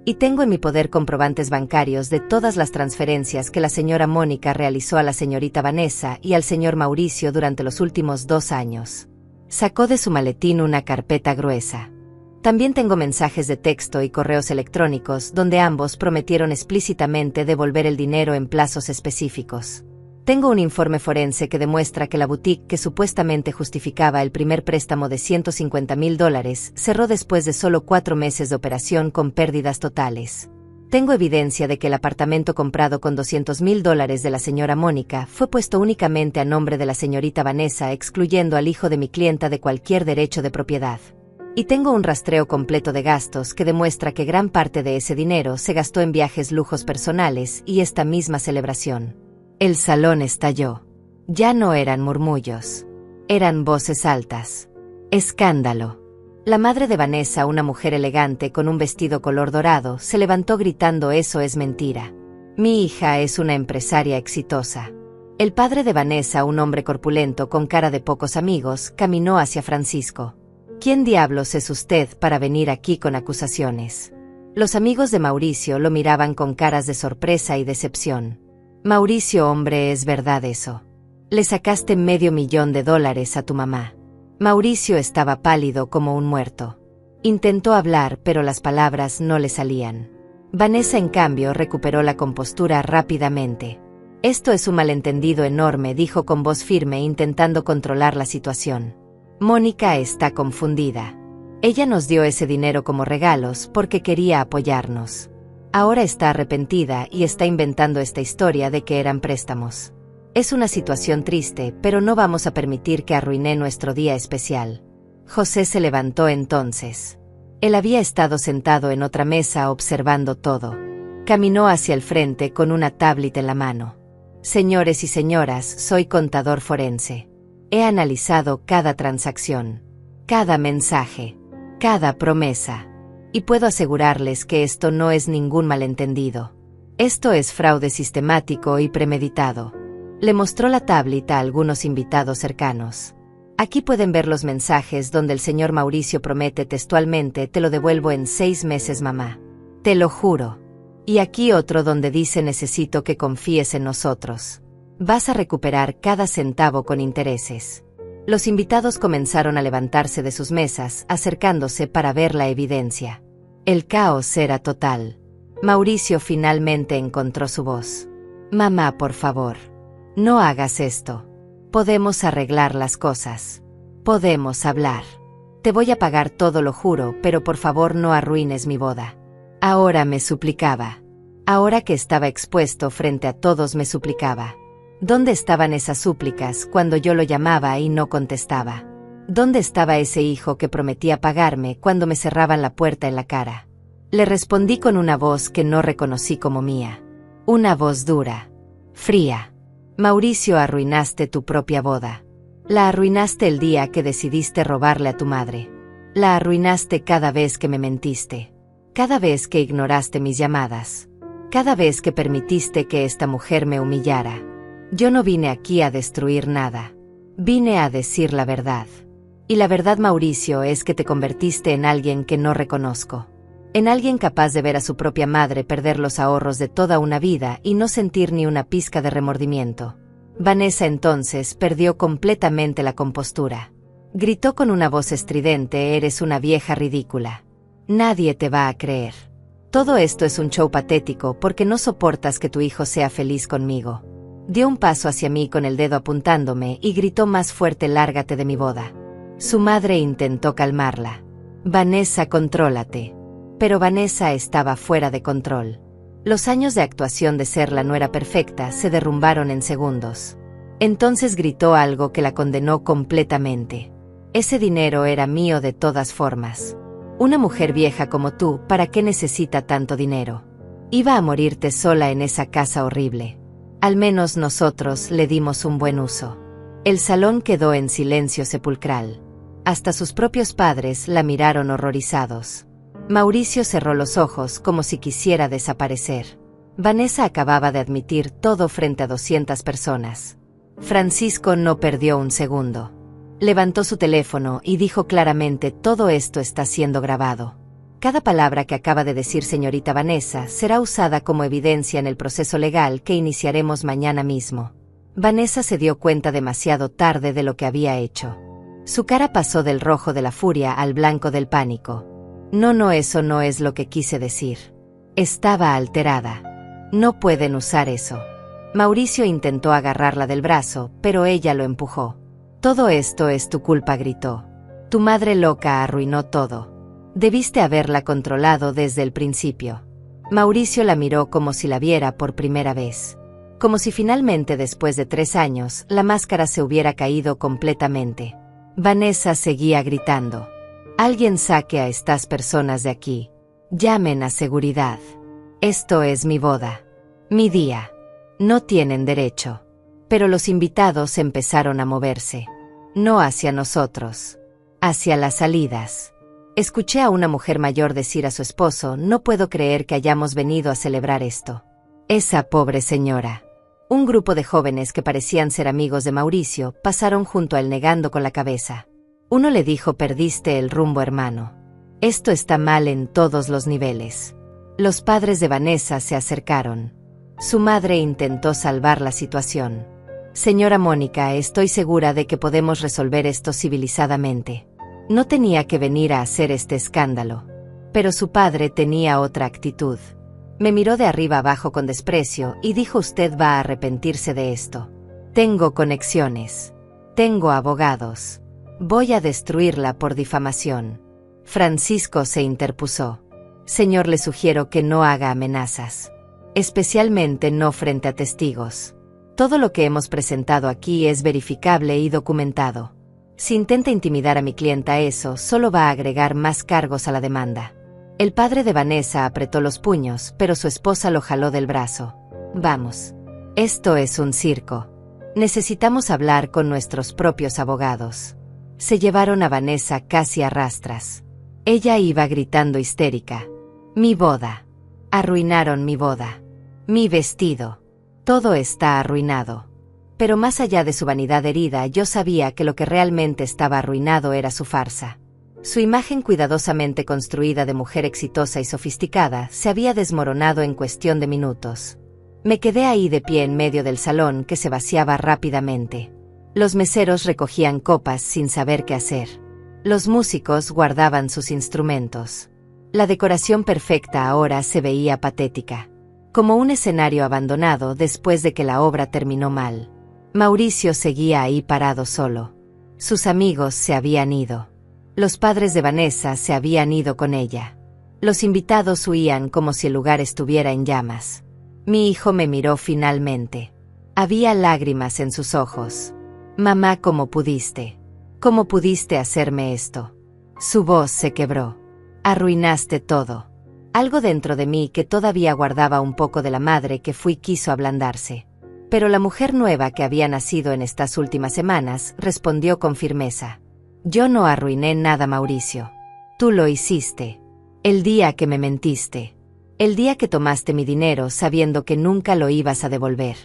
Y tengo en mi poder comprobantes bancarios de todas las transferencias que la señora Mónica realizó a la señorita Vanessa y al señor Mauricio durante los últimos 2 años. Sacó de su maletín una carpeta gruesa. También tengo mensajes de texto y correos electrónicos donde ambos prometieron explícitamente devolver el dinero en plazos específicos. Tengo un informe forense que demuestra que la boutique que supuestamente justificaba el primer préstamo de $150,000 cerró después de solo 4 meses de operación con pérdidas totales. Tengo evidencia de que el apartamento comprado con $200,000 de la señora Mónica fue puesto únicamente a nombre de la señorita Vanessa, excluyendo al hijo de mi clienta de cualquier derecho de propiedad. Y tengo un rastreo completo de gastos que demuestra que gran parte de ese dinero se gastó en viajes, lujos personales y esta misma celebración. El salón estalló. Ya no eran murmullos. Eran voces altas. Escándalo. La madre de Vanessa, una mujer elegante con un vestido color dorado, se levantó gritando: «Eso es mentira. Mi hija es una empresaria exitosa». El padre de Vanessa, un hombre corpulento con cara de pocos amigos, caminó hacia Francisco. «¿Quién diablos es usted para venir aquí con acusaciones?». Los amigos de Mauricio lo miraban con caras de sorpresa y decepción. «Mauricio, hombre, ¿es verdad eso? Le sacaste $500,000 a tu mamá». Mauricio estaba pálido como un muerto. Intentó hablar, pero las palabras no le salían. Vanessa, en cambio, recuperó la compostura rápidamente. «Esto es un malentendido enorme», dijo con voz firme, intentando controlar la situación. «Mónica está confundida. Ella nos dio ese dinero como regalos porque quería apoyarnos. Ahora está arrepentida y está inventando esta historia de que eran préstamos. Es una situación triste, pero no vamos a permitir que arruine nuestro día especial». José se levantó entonces. Él había estado sentado en otra mesa observando todo. Caminó hacia el frente con una tablet en la mano. «Señores y señoras, soy contador forense. He analizado cada transacción, cada mensaje, cada promesa. Y puedo asegurarles que esto no es ningún malentendido. Esto es fraude sistemático y premeditado». Le mostró la tablet a algunos invitados cercanos. «Aquí pueden ver los mensajes donde el señor Mauricio promete textualmente: «Te lo devuelvo en 6 meses, mamá. Te lo juro». Y aquí otro donde dice: «Necesito que confíes en nosotros. Vas a recuperar cada centavo con intereses». Los invitados comenzaron a levantarse de sus mesas, acercándose para ver la evidencia. El caos era total. Mauricio finalmente encontró su voz. «Mamá, por favor. No hagas esto. Podemos arreglar las cosas. Podemos hablar. Te voy a pagar todo, lo juro, pero por favor no arruines mi boda». Ahora me suplicaba. Ahora que estaba expuesto frente a todos me suplicaba. ¿Dónde estaban esas súplicas cuando yo lo llamaba y no contestaba? ¿Dónde estaba ese hijo que prometía pagarme cuando me cerraban la puerta en la cara? Le respondí con una voz que no reconocí como mía. Una voz dura, fría. «Mauricio, arruinaste tu propia boda. La arruinaste el día que decidiste robarle a tu madre. La arruinaste cada vez que me mentiste. Cada vez que ignoraste mis llamadas. Cada vez que permitiste que esta mujer me humillara. Yo no vine aquí a destruir nada. Vine a decir la verdad. Y la verdad, Mauricio, es que te convertiste en alguien que no reconozco. En alguien capaz de ver a su propia madre perder los ahorros de toda una vida y no sentir ni una pizca de remordimiento». Vanessa entonces perdió completamente la compostura. Gritó con una voz estridente: «Eres una vieja ridícula. Nadie te va a creer. Todo esto es un show patético porque no soportas que tu hijo sea feliz conmigo. Dio un paso hacia mí con el dedo apuntándome y gritó más fuerte: «Lárgate de mi boda». Su madre intentó calmarla. «Vanessa, contrólate». Pero Vanessa estaba fuera de control. Los años de actuación de ser la nuera perfecta se derrumbaron en segundos. Entonces gritó algo que la condenó completamente. «Ese dinero era mío de todas formas. Una mujer vieja como tú, ¿para qué necesita tanto dinero? Iba a morirte sola en esa casa horrible. Al menos nosotros le dimos un buen uso». El salón quedó en silencio sepulcral. Hasta sus propios padres la miraron horrorizados. Mauricio cerró los ojos como si quisiera desaparecer. Vanessa acababa de admitir todo frente a 200 personas. Francisco no perdió un segundo. Levantó su teléfono y dijo claramente: «Todo esto está siendo grabado. Cada palabra que acaba de decir señorita Vanessa será usada como evidencia en el proceso legal que iniciaremos mañana mismo». Vanessa se dio cuenta demasiado tarde de lo que había hecho. Su cara pasó del rojo de la furia al blanco del pánico. No, eso no es lo que quise decir. Estaba alterada. No pueden usar eso». Mauricio intentó agarrarla del brazo, pero ella lo empujó. «Todo esto es tu culpa», gritó. «Tu madre loca arruinó todo. Debiste haberla controlado desde el principio». Mauricio la miró como si la viera por primera vez. Como si finalmente, después de 3 años, la máscara se hubiera caído completamente. Vanessa seguía gritando: «Alguien saque a estas personas de aquí. Llamen a seguridad. Esto es mi boda. Mi día. No tienen derecho». Pero los invitados empezaron a moverse. No hacia nosotros. Hacia las salidas. Escuché a una mujer mayor decir a su esposo: «No puedo creer que hayamos venido a celebrar esto. Esa pobre señora». Un grupo de jóvenes que parecían ser amigos de Mauricio pasaron junto a él negando con la cabeza. Uno le dijo: «Perdiste el rumbo, hermano. Esto está mal en todos los niveles». Los padres de Vanessa se acercaron. Su madre intentó salvar la situación. «Señora Mónica, estoy segura de que podemos resolver esto civilizadamente. No tenía que venir a hacer este escándalo». Pero su padre tenía otra actitud. Me miró de arriba abajo con desprecio y dijo: «Usted va a arrepentirse de esto. Tengo conexiones. Tengo abogados. Voy a destruirla por difamación». Francisco se interpuso. «Señor, le sugiero que no haga amenazas. Especialmente no frente a testigos. Todo lo que hemos presentado aquí es verificable y documentado. Si intenta intimidar a mi clienta, eso solo va a agregar más cargos a la demanda». El padre de Vanessa apretó los puños, pero su esposa lo jaló del brazo. «Vamos. Esto es un circo. Necesitamos hablar con nuestros propios abogados». Se llevaron a Vanessa casi a rastras. Ella iba gritando histérica: «Mi boda. Arruinaron mi boda. Mi vestido. Todo está arruinado». Pero más allá de su vanidad herida, yo sabía que lo que realmente estaba arruinado era su farsa. Su imagen cuidadosamente construida de mujer exitosa y sofisticada se había desmoronado en cuestión de minutos. Me quedé ahí de pie en medio del salón que se vaciaba rápidamente. Los meseros recogían copas sin saber qué hacer. Los músicos guardaban sus instrumentos. La decoración perfecta ahora se veía patética, como un escenario abandonado después de que la obra terminó mal. Mauricio seguía ahí parado solo. Sus amigos se habían ido. Los padres de Vanessa se habían ido con ella. Los invitados huían como si el lugar estuviera en llamas. Mi hijo me miró finalmente. Había lágrimas en sus ojos. «Mamá, ¿cómo pudiste? ¿Cómo pudiste hacerme esto?». Su voz se quebró. «Arruinaste todo». Algo dentro de mí que todavía guardaba un poco de la madre que fui quiso ablandarse. Pero la mujer nueva que había nacido en estas últimas semanas respondió con firmeza: «Yo no arruiné nada, Mauricio. Tú lo hiciste. El día que me mentiste. El día que tomaste mi dinero sabiendo que nunca lo ibas a devolver.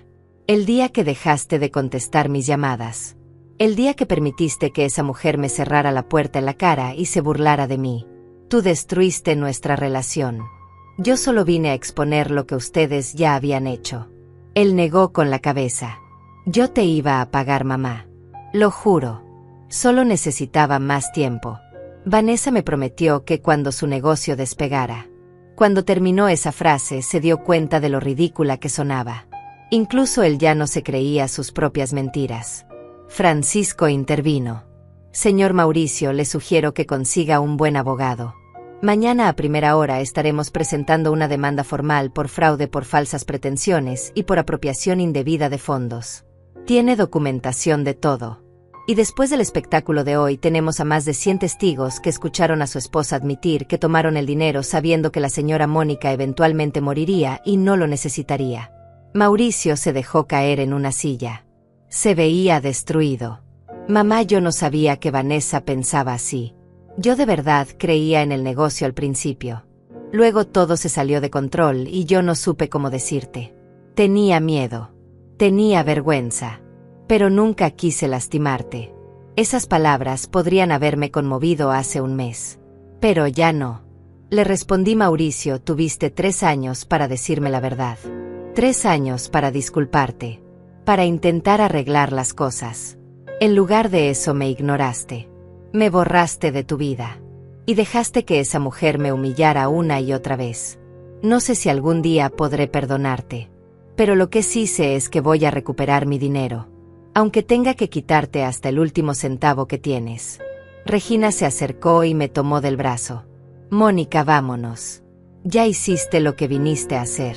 El día que dejaste de contestar mis llamadas. El día que permitiste que esa mujer me cerrara la puerta en la cara y se burlara de mí. Tú destruiste nuestra relación. Yo solo vine a exponer lo que ustedes ya habían hecho». Él negó con la cabeza. «Yo te iba a pagar, mamá. Lo juro. Solo necesitaba más tiempo». Vanessa me prometió que cuando su negocio despegara. Cuando terminó esa frase se dio cuenta de lo ridícula que sonaba. Incluso él ya no se creía sus propias mentiras. Francisco intervino. Señor Mauricio, le sugiero que consiga un buen abogado. Mañana a primera hora estaremos presentando una demanda formal por fraude por falsas pretensiones y por apropiación indebida de fondos. Tiene documentación de todo. Y después del espectáculo de hoy tenemos a más de 100 testigos que escucharon a su esposa admitir que tomaron el dinero sabiendo que la señora Mónica eventualmente moriría y no lo necesitaría. Mauricio se dejó caer en una silla. Se veía destruido. Mamá, yo no sabía que Vanessa pensaba así. Yo de verdad creía en el negocio al principio. Luego todo se salió de control y yo no supe cómo decirte. Tenía miedo. Tenía vergüenza. Pero nunca quise lastimarte. Esas palabras podrían haberme conmovido hace un mes. Pero ya no. Le respondí: Mauricio, tuviste 3 años para decirme la verdad. 3 años para disculparte. Para intentar arreglar las cosas. En lugar de eso me ignoraste. Me borraste de tu vida. Y dejaste que esa mujer me humillara una y otra vez. No sé si algún día podré perdonarte. Pero lo que sí sé es que voy a recuperar mi dinero. Aunque tenga que quitarte hasta el último centavo que tienes. Regina se acercó y me tomó del brazo. Mónica, vámonos. Ya hiciste lo que viniste a hacer.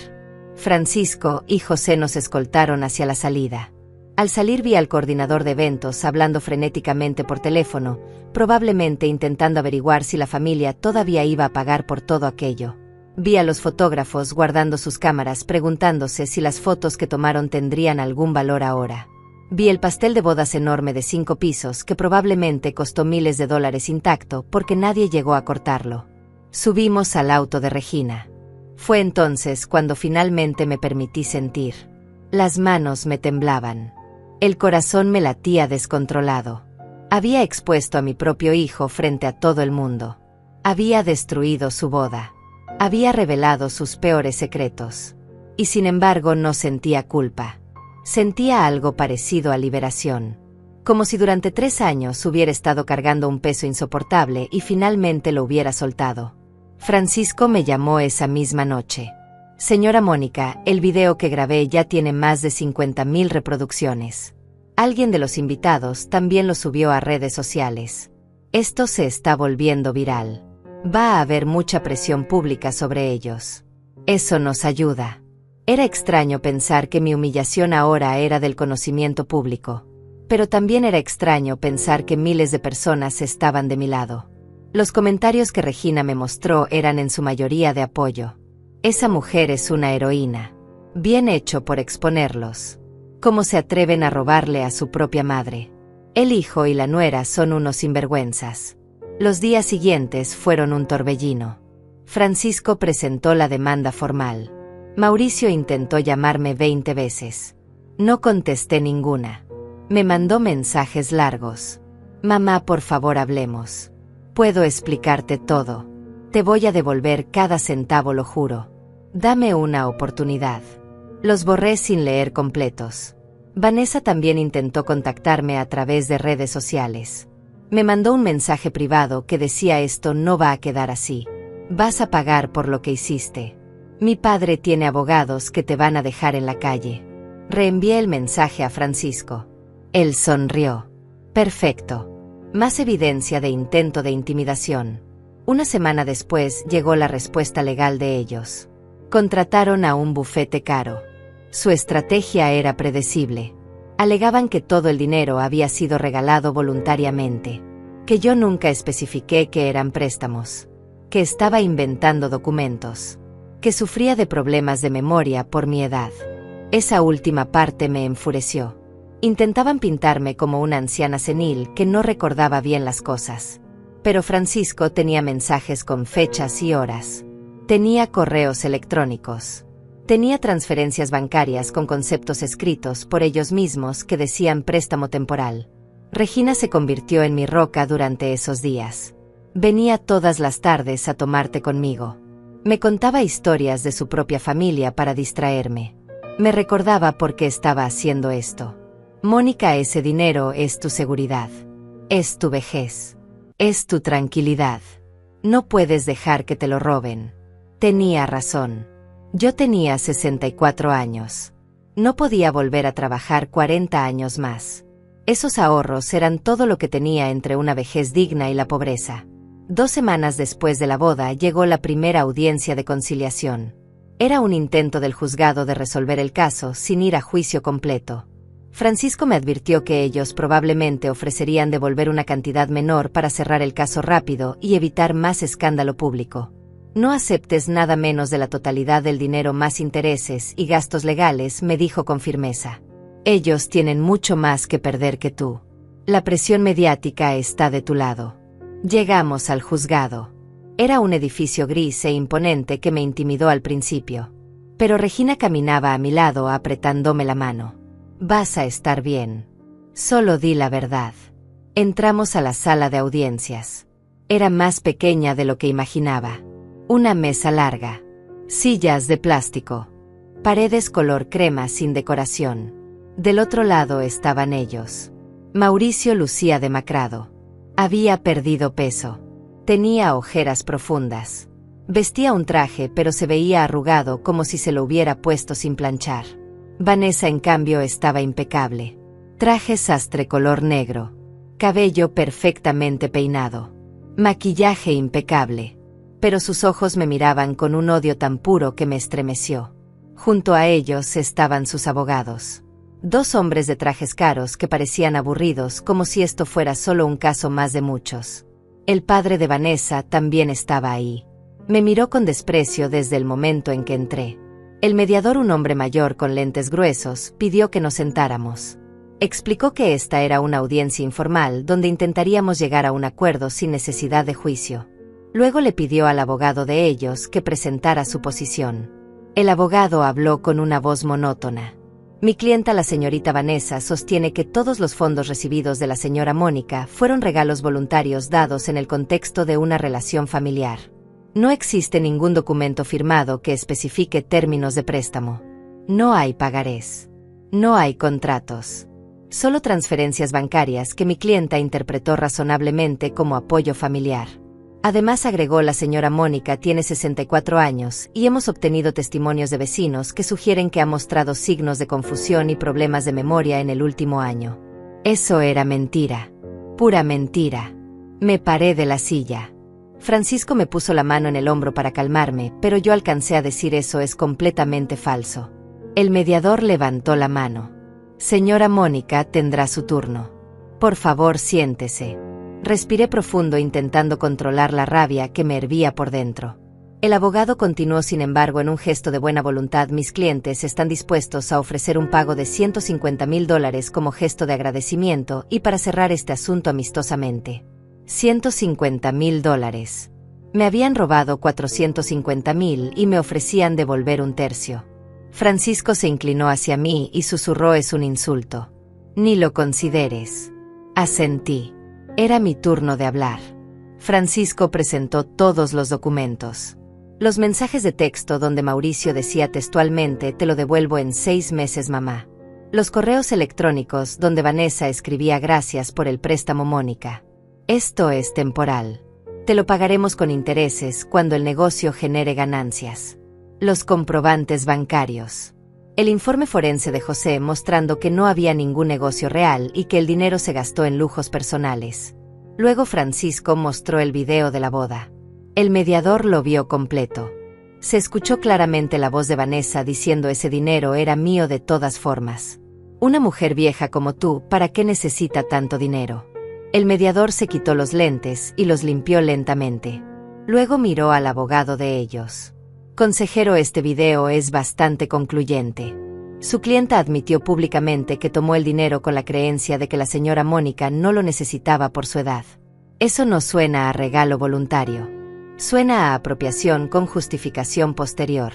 Francisco y José nos escoltaron hacia la salida. Al salir vi al coordinador de eventos hablando frenéticamente por teléfono, probablemente intentando averiguar si la familia todavía iba a pagar por todo aquello. Vi a los fotógrafos guardando sus cámaras preguntándose si las fotos que tomaron tendrían algún valor ahora. Vi el pastel de bodas enorme de 5 pisos que probablemente costó miles de dólares intacto porque nadie llegó a cortarlo. Subimos al auto de Regina. Fue entonces cuando finalmente me permití sentir. Las manos me temblaban. El corazón me latía descontrolado. Había expuesto a mi propio hijo frente a todo el mundo. Había destruido su boda. Había revelado sus peores secretos. Y sin embargo no sentía culpa. Sentía algo parecido a liberación. Como si durante 3 años hubiera estado cargando un peso insoportable y finalmente lo hubiera soltado. Francisco me llamó esa misma noche. Señora Mónica, el video que grabé ya tiene más de 50,000 reproducciones. Alguien de los invitados también lo subió a redes sociales. Esto se está volviendo viral. Va a haber mucha presión pública sobre ellos. Eso nos ayuda. Era extraño pensar que mi humillación ahora era del conocimiento público. Pero también era extraño pensar que miles de personas estaban de mi lado. Los comentarios que Regina me mostró eran en su mayoría de apoyo. Esa mujer es una heroína. Bien hecho por exponerlos. ¿Cómo se atreven a robarle a su propia madre? El hijo y la nuera son unos sinvergüenzas. Los días siguientes fueron un torbellino. Francisco presentó la demanda formal. Mauricio intentó llamarme 20 veces. No contesté ninguna. Me mandó mensajes largos. Mamá, por favor, hablemos. Puedo explicarte todo. Te voy a devolver cada centavo, lo juro. Dame una oportunidad. Los borré sin leer completos. Vanessa también intentó contactarme a través de redes sociales. Me mandó un mensaje privado que decía: esto no va a quedar así. Vas a pagar por lo que hiciste. Mi padre tiene abogados que te van a dejar en la calle. Reenvié el mensaje a Francisco. Él sonrió. Perfecto. Más evidencia de intento de intimidación. Una semana después llegó la respuesta legal de ellos. Contrataron a un bufete caro. Su estrategia era predecible. Alegaban que todo el dinero había sido regalado voluntariamente, que yo nunca especifiqué que eran préstamos, que estaba inventando documentos, que sufría de problemas de memoria por mi edad. Esa última parte me enfureció. Intentaban pintarme como una anciana senil que no recordaba bien las cosas. Pero Francisco tenía mensajes con fechas y horas. Tenía correos electrónicos. Tenía transferencias bancarias con conceptos escritos por ellos mismos que decían préstamo temporal. Regina se convirtió en mi roca durante esos días. Venía todas las tardes a tomar té conmigo. Me contaba historias de su propia familia para distraerme. Me recordaba por qué estaba haciendo esto. Mónica, ese dinero es tu seguridad. Es tu vejez. Es tu tranquilidad. No puedes dejar que te lo roben. Tenía razón. Yo tenía 64 años. No podía volver a trabajar 40 años más. Esos ahorros eran todo lo que tenía entre una vejez digna y la pobreza. 2 semanas después de la boda llegó la primera audiencia de conciliación. Era un intento del juzgado de resolver el caso sin ir a juicio completo. Francisco me advirtió que ellos probablemente ofrecerían devolver una cantidad menor para cerrar el caso rápido y evitar más escándalo público. No aceptes nada menos de la totalidad del dinero más intereses y gastos legales, me dijo con firmeza. Ellos tienen mucho más que perder que tú. La presión mediática está de tu lado. Llegamos al juzgado. Era un edificio gris e imponente que me intimidó al principio. Pero Regina caminaba a mi lado apretándome la mano. Vas a estar bien. Solo di la verdad. Entramos a la sala de audiencias. Era más pequeña de lo que imaginaba. Una mesa larga. Sillas de plástico. Paredes color crema sin decoración. Del otro lado estaban ellos. Mauricio lucía demacrado. Había perdido peso. Tenía ojeras profundas. Vestía un traje pero se veía arrugado como si se lo hubiera puesto sin planchar. Vanessa en cambio estaba impecable. Traje sastre color negro. Cabello perfectamente peinado. Maquillaje impecable. Pero sus ojos me miraban con un odio tan puro que me estremeció. Junto a ellos estaban sus abogados. 2 hombres de trajes caros que parecían aburridos como si esto fuera solo un caso más de muchos. El padre de Vanessa también estaba ahí. Me miró con desprecio desde el momento en que entré. El mediador, un hombre mayor con lentes gruesos, pidió que nos sentáramos. Explicó que esta era una audiencia informal donde intentaríamos llegar a un acuerdo sin necesidad de juicio. Luego le pidió al abogado de ellos que presentara su posición. El abogado habló con una voz monótona. Mi clienta, la señorita Vanessa, sostiene que todos los fondos recibidos de la señora Mónica fueron regalos voluntarios dados en el contexto de una relación familiar. No existe ningún documento firmado que especifique términos de préstamo. No hay pagarés. No hay contratos. Solo transferencias bancarias que mi clienta interpretó razonablemente como apoyo familiar. Además, agregó, la señora Mónica tiene 64 años y hemos obtenido testimonios de vecinos que sugieren que ha mostrado signos de confusión y problemas de memoria en el último año. Eso era mentira. Pura mentira. Me paré de la silla. Francisco me puso la mano en el hombro para calmarme, pero yo alcancé a decir: eso es completamente falso. El mediador levantó la mano. Señora Mónica, tendrá su turno. Por favor, siéntese. Respiré profundo intentando controlar la rabia que me hervía por dentro. El abogado continuó, sin embargo, en un gesto de buena voluntad: mis clientes están dispuestos a ofrecer un pago de $150,000 como gesto de agradecimiento y para cerrar este asunto amistosamente. $150,000. Me habían robado $450,000 y me ofrecían devolver un tercio. Francisco se inclinó hacia mí y susurró: es un insulto. Ni lo consideres. Asentí. Era mi turno de hablar. Francisco presentó todos los documentos. Los mensajes de texto donde Mauricio decía textualmente: te lo devuelvo en 6 meses, mamá. Los correos electrónicos donde Vanessa escribía: gracias por el préstamo, Mónica. Esto es temporal. Te lo pagaremos con intereses cuando el negocio genere ganancias. Los comprobantes bancarios. El informe forense de José mostrando que no había ningún negocio real y que el dinero se gastó en lujos personales. Luego Francisco mostró el video de la boda. El mediador lo vio completo. Se escuchó claramente la voz de Vanessa diciendo: ese dinero era mío de todas formas. Una mujer vieja como tú, ¿para qué necesita tanto dinero? El mediador se quitó los lentes y los limpió lentamente. Luego miró al abogado de ellos. Consejero, este video es bastante concluyente. Su clienta admitió públicamente que tomó el dinero con la creencia de que la señora Mónica no lo necesitaba por su edad. Eso no suena a regalo voluntario. Suena a apropiación con justificación posterior.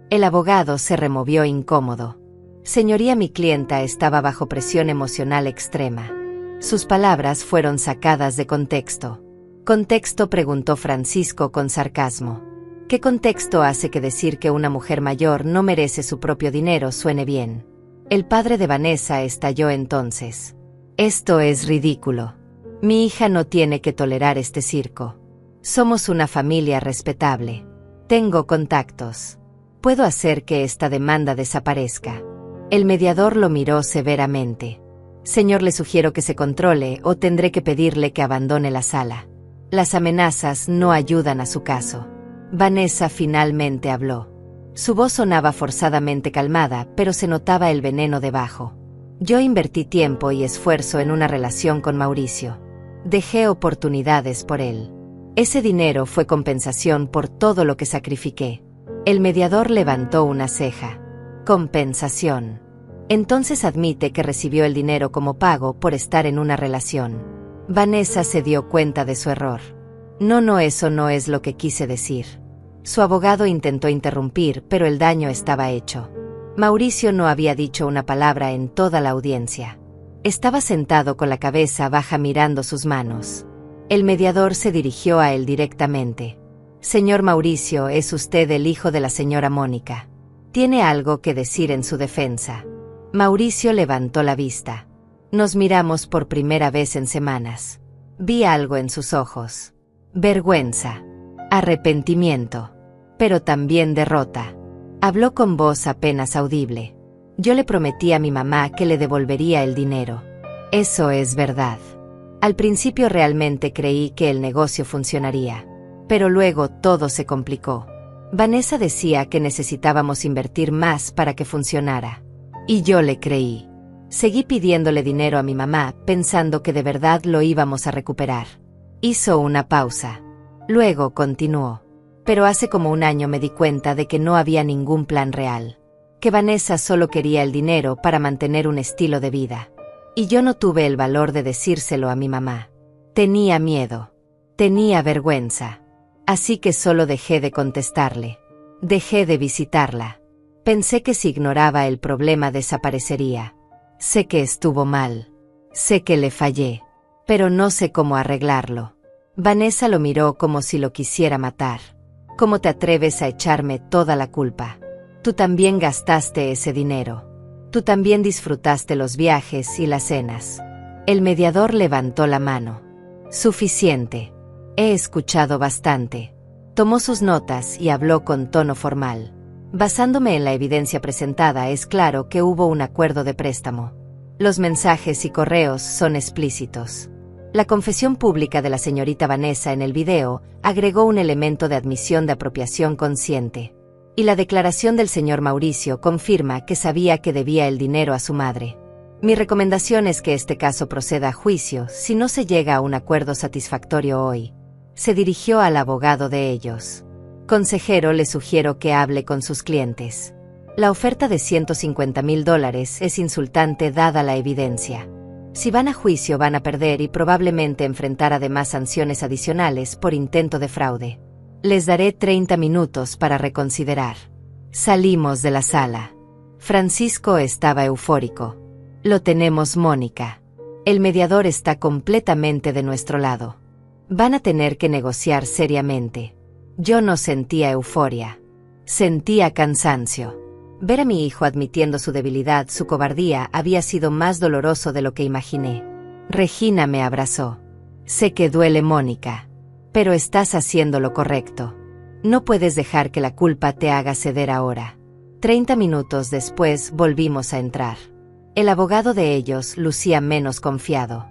El abogado se removió incómodo. Señoría, mi clienta estaba bajo presión emocional extrema. Sus palabras fueron sacadas de contexto. ¿Contexto?, preguntó Francisco con sarcasmo. ¿Qué contexto hace que decir que una mujer mayor no merece su propio dinero suene bien? El padre de Vanessa estalló entonces. Esto es ridículo. Mi hija no tiene que tolerar este circo. Somos una familia respetable. Tengo contactos. Puedo hacer que esta demanda desaparezca. El mediador lo miró severamente. Señor, le sugiero que se controle o tendré que pedirle que abandone la sala. Las amenazas no ayudan a su caso. Vanessa finalmente habló. Su voz sonaba forzadamente calmada, pero se notaba el veneno debajo. Yo invertí tiempo y esfuerzo en una relación con Mauricio. Dejé oportunidades por él. Ese dinero fue compensación por todo lo que sacrifiqué. El mediador levantó una ceja. Compensación. Entonces admite que recibió el dinero como pago por estar en una relación. Vanessa se dio cuenta de su error. No, eso no es lo que quise decir. Su abogado intentó interrumpir, pero el daño estaba hecho. Mauricio no había dicho una palabra en toda la audiencia. Estaba sentado con la cabeza baja mirando sus manos. El mediador se dirigió a él directamente. Señor Mauricio, es usted el hijo de la señora Mónica. ¿Tiene algo que decir en su defensa? Mauricio levantó la vista. Nos miramos por primera vez en semanas. Vi algo en sus ojos. Vergüenza. Arrepentimiento. Pero también derrota. Habló con voz apenas audible. Yo le prometí a mi mamá que le devolvería el dinero. Eso es verdad. Al principio realmente creí que el negocio funcionaría. Pero luego todo se complicó. Vanessa decía que necesitábamos invertir más para que funcionara. Y yo le creí. Seguí pidiéndole dinero a mi mamá, pensando que de verdad lo íbamos a recuperar. Hizo una pausa. Luego continuó. Pero hace como un año me di cuenta de que no había ningún plan real. Que Vanessa solo quería el dinero para mantener un estilo de vida. Y yo no tuve el valor de decírselo a mi mamá. Tenía miedo. Tenía vergüenza. Así que solo dejé de contestarle. Dejé de visitarla. Pensé que si ignoraba el problema desaparecería. Sé que estuvo mal. Sé que le fallé. Pero no sé cómo arreglarlo. Vanessa lo miró como si lo quisiera matar. ¿Cómo te atreves a echarme toda la culpa? Tú también gastaste ese dinero. Tú también disfrutaste los viajes y las cenas. El mediador levantó la mano. Suficiente. He escuchado bastante. Tomó sus notas y habló con tono formal. Basándome en la evidencia presentada, es claro que hubo un acuerdo de préstamo. Los mensajes y correos son explícitos. La confesión pública de la señorita Vanessa en el video agregó un elemento de admisión de apropiación consciente. Y la declaración del señor Mauricio confirma que sabía que debía el dinero a su madre. Mi recomendación es que este caso proceda a juicio si no se llega a un acuerdo satisfactorio hoy. Se dirigió al abogado de ellos. Consejero, le sugiero que hable con sus clientes. La oferta de $150,000 es insultante dada la evidencia. Si van a juicio van a perder y probablemente enfrentar además sanciones adicionales por intento de fraude. Les daré 30 minutos para reconsiderar. Salimos de la sala. Francisco estaba eufórico. Lo tenemos, Mónica. El mediador está completamente de nuestro lado. Van a tener que negociar seriamente. Yo no sentía euforia. Sentía cansancio. Ver a mi hijo admitiendo su debilidad, su cobardía, había sido más doloroso de lo que imaginé. Regina me abrazó. Sé que duele, Mónica. Pero estás haciendo lo correcto. No puedes dejar que la culpa te haga ceder ahora. 30 minutos después volvimos a entrar. El abogado de ellos lucía menos confiado.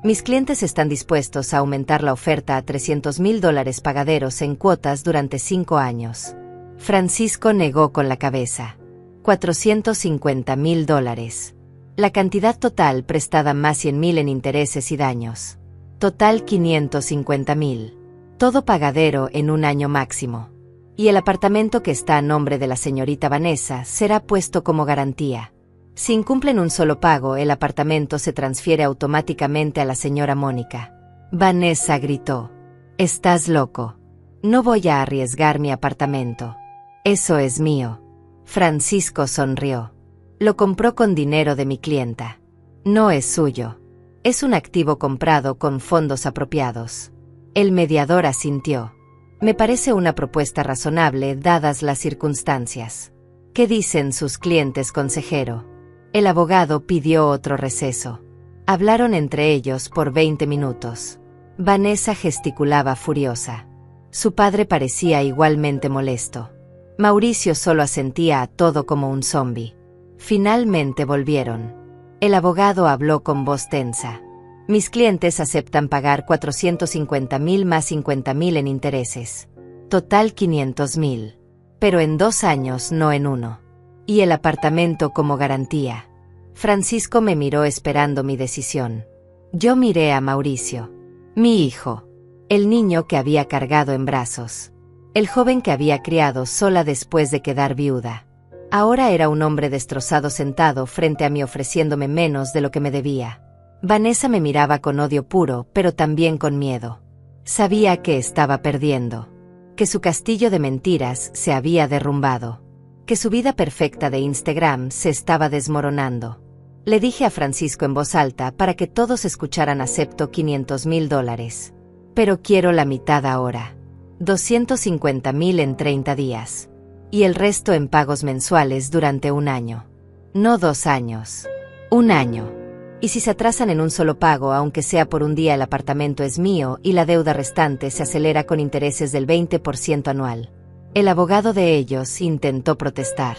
Mis clientes están dispuestos a aumentar la oferta a $300,000 pagaderos en cuotas durante 5 años. Francisco negó con la cabeza. $450,000. La cantidad total prestada más 100,000 en intereses y daños. Total 550,000. Todo pagadero en un año máximo. Y el apartamento que está a nombre de la señorita Vanessa será puesto como garantía. Si incumplen un solo pago, el apartamento se transfiere automáticamente a la señora Mónica. Vanessa gritó. «Estás loco. No voy a arriesgar mi apartamento. Eso es mío». Francisco sonrió. «Lo compró con dinero de mi clienta. No es suyo. Es un activo comprado con fondos apropiados». El mediador asintió. «Me parece una propuesta razonable dadas las circunstancias». «¿Qué dicen sus clientes, consejero?». El abogado pidió otro receso. Hablaron entre ellos por 20 minutos. Vanessa gesticulaba furiosa. Su padre parecía igualmente molesto. Mauricio solo asentía a todo como un zombi. Finalmente volvieron. El abogado habló con voz tensa. Mis clientes aceptan pagar 450.000 más 50.000 en intereses. Total 500.000. Pero en 2 años, no en 1. Y el apartamento como garantía. Francisco me miró esperando mi decisión. Yo miré a Mauricio. Mi hijo. El niño que había cargado en brazos. El joven que había criado sola después de quedar viuda. Ahora era un hombre destrozado sentado frente a mí ofreciéndome menos de lo que me debía. Vanessa me miraba con odio puro, pero también con miedo. Sabía que estaba perdiendo. Que su castillo de mentiras se había derrumbado. Que su vida perfecta de Instagram se estaba desmoronando. Le dije a Francisco en voz alta para que todos escucharan: acepto $500.000. Pero quiero la mitad ahora. 250.000 en 30 días. Y el resto en pagos mensuales durante 1 año. No 2 años. 1 año. Y si se atrasan en un solo pago, aunque sea por un día, el apartamento es mío y la deuda restante se acelera con intereses del 20% anual. El abogado de ellos intentó protestar.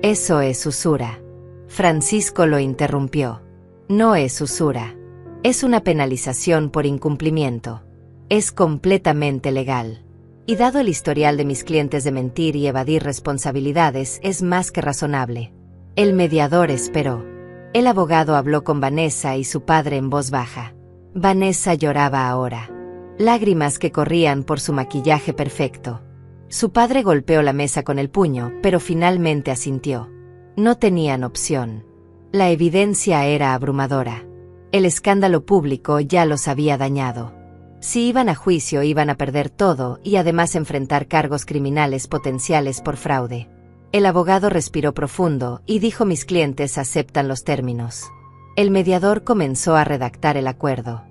Eso es usura. Francisco lo interrumpió. No es usura. Es una penalización por incumplimiento. Es completamente legal. Y dado el historial de mis clientes de mentir y evadir responsabilidades, es más que razonable. El mediador esperó. El abogado habló con Vanessa y su padre en voz baja. Vanessa lloraba ahora. Lágrimas que corrían por su maquillaje perfecto. Su padre golpeó la mesa con el puño, pero finalmente asintió. No tenían opción. La evidencia era abrumadora. El escándalo público ya los había dañado. Si iban a juicio, iban a perder todo y además enfrentar cargos criminales potenciales por fraude. El abogado respiró profundo y dijo: mis clientes aceptan los términos. El mediador comenzó a redactar el acuerdo.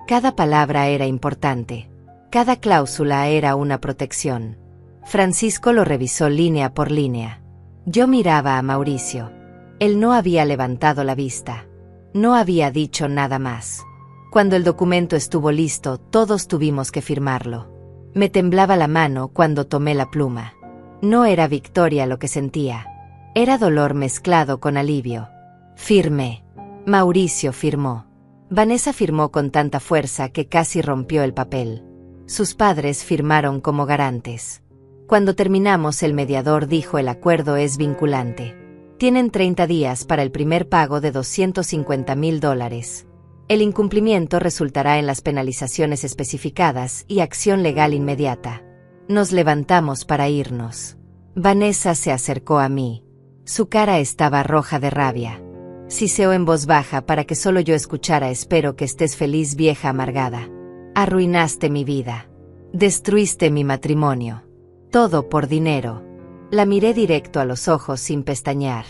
Cada palabra era importante. Cada cláusula era una protección. Francisco lo revisó línea por línea. Yo miraba a Mauricio. Él no había levantado la vista. No había dicho nada más. Cuando el documento estuvo listo, todos tuvimos que firmarlo. Me temblaba la mano cuando tomé la pluma. No era victoria lo que sentía. Era dolor mezclado con alivio. Firmé. Mauricio firmó. Vanessa firmó con tanta fuerza que casi rompió el papel. Sus padres firmaron como garantes. Cuando terminamos, el mediador dijo: el acuerdo es vinculante. Tienen 30 días para el primer pago de $250.000. El incumplimiento resultará en las penalizaciones especificadas y acción legal inmediata. Nos levantamos para irnos. Vanessa se acercó a mí. Su cara estaba roja de rabia. Siseó en voz baja para que solo yo escuchara: espero que estés feliz, vieja amargada. Arruinaste mi vida. Destruiste mi matrimonio. Todo por dinero. La miré directo a los ojos sin pestañear.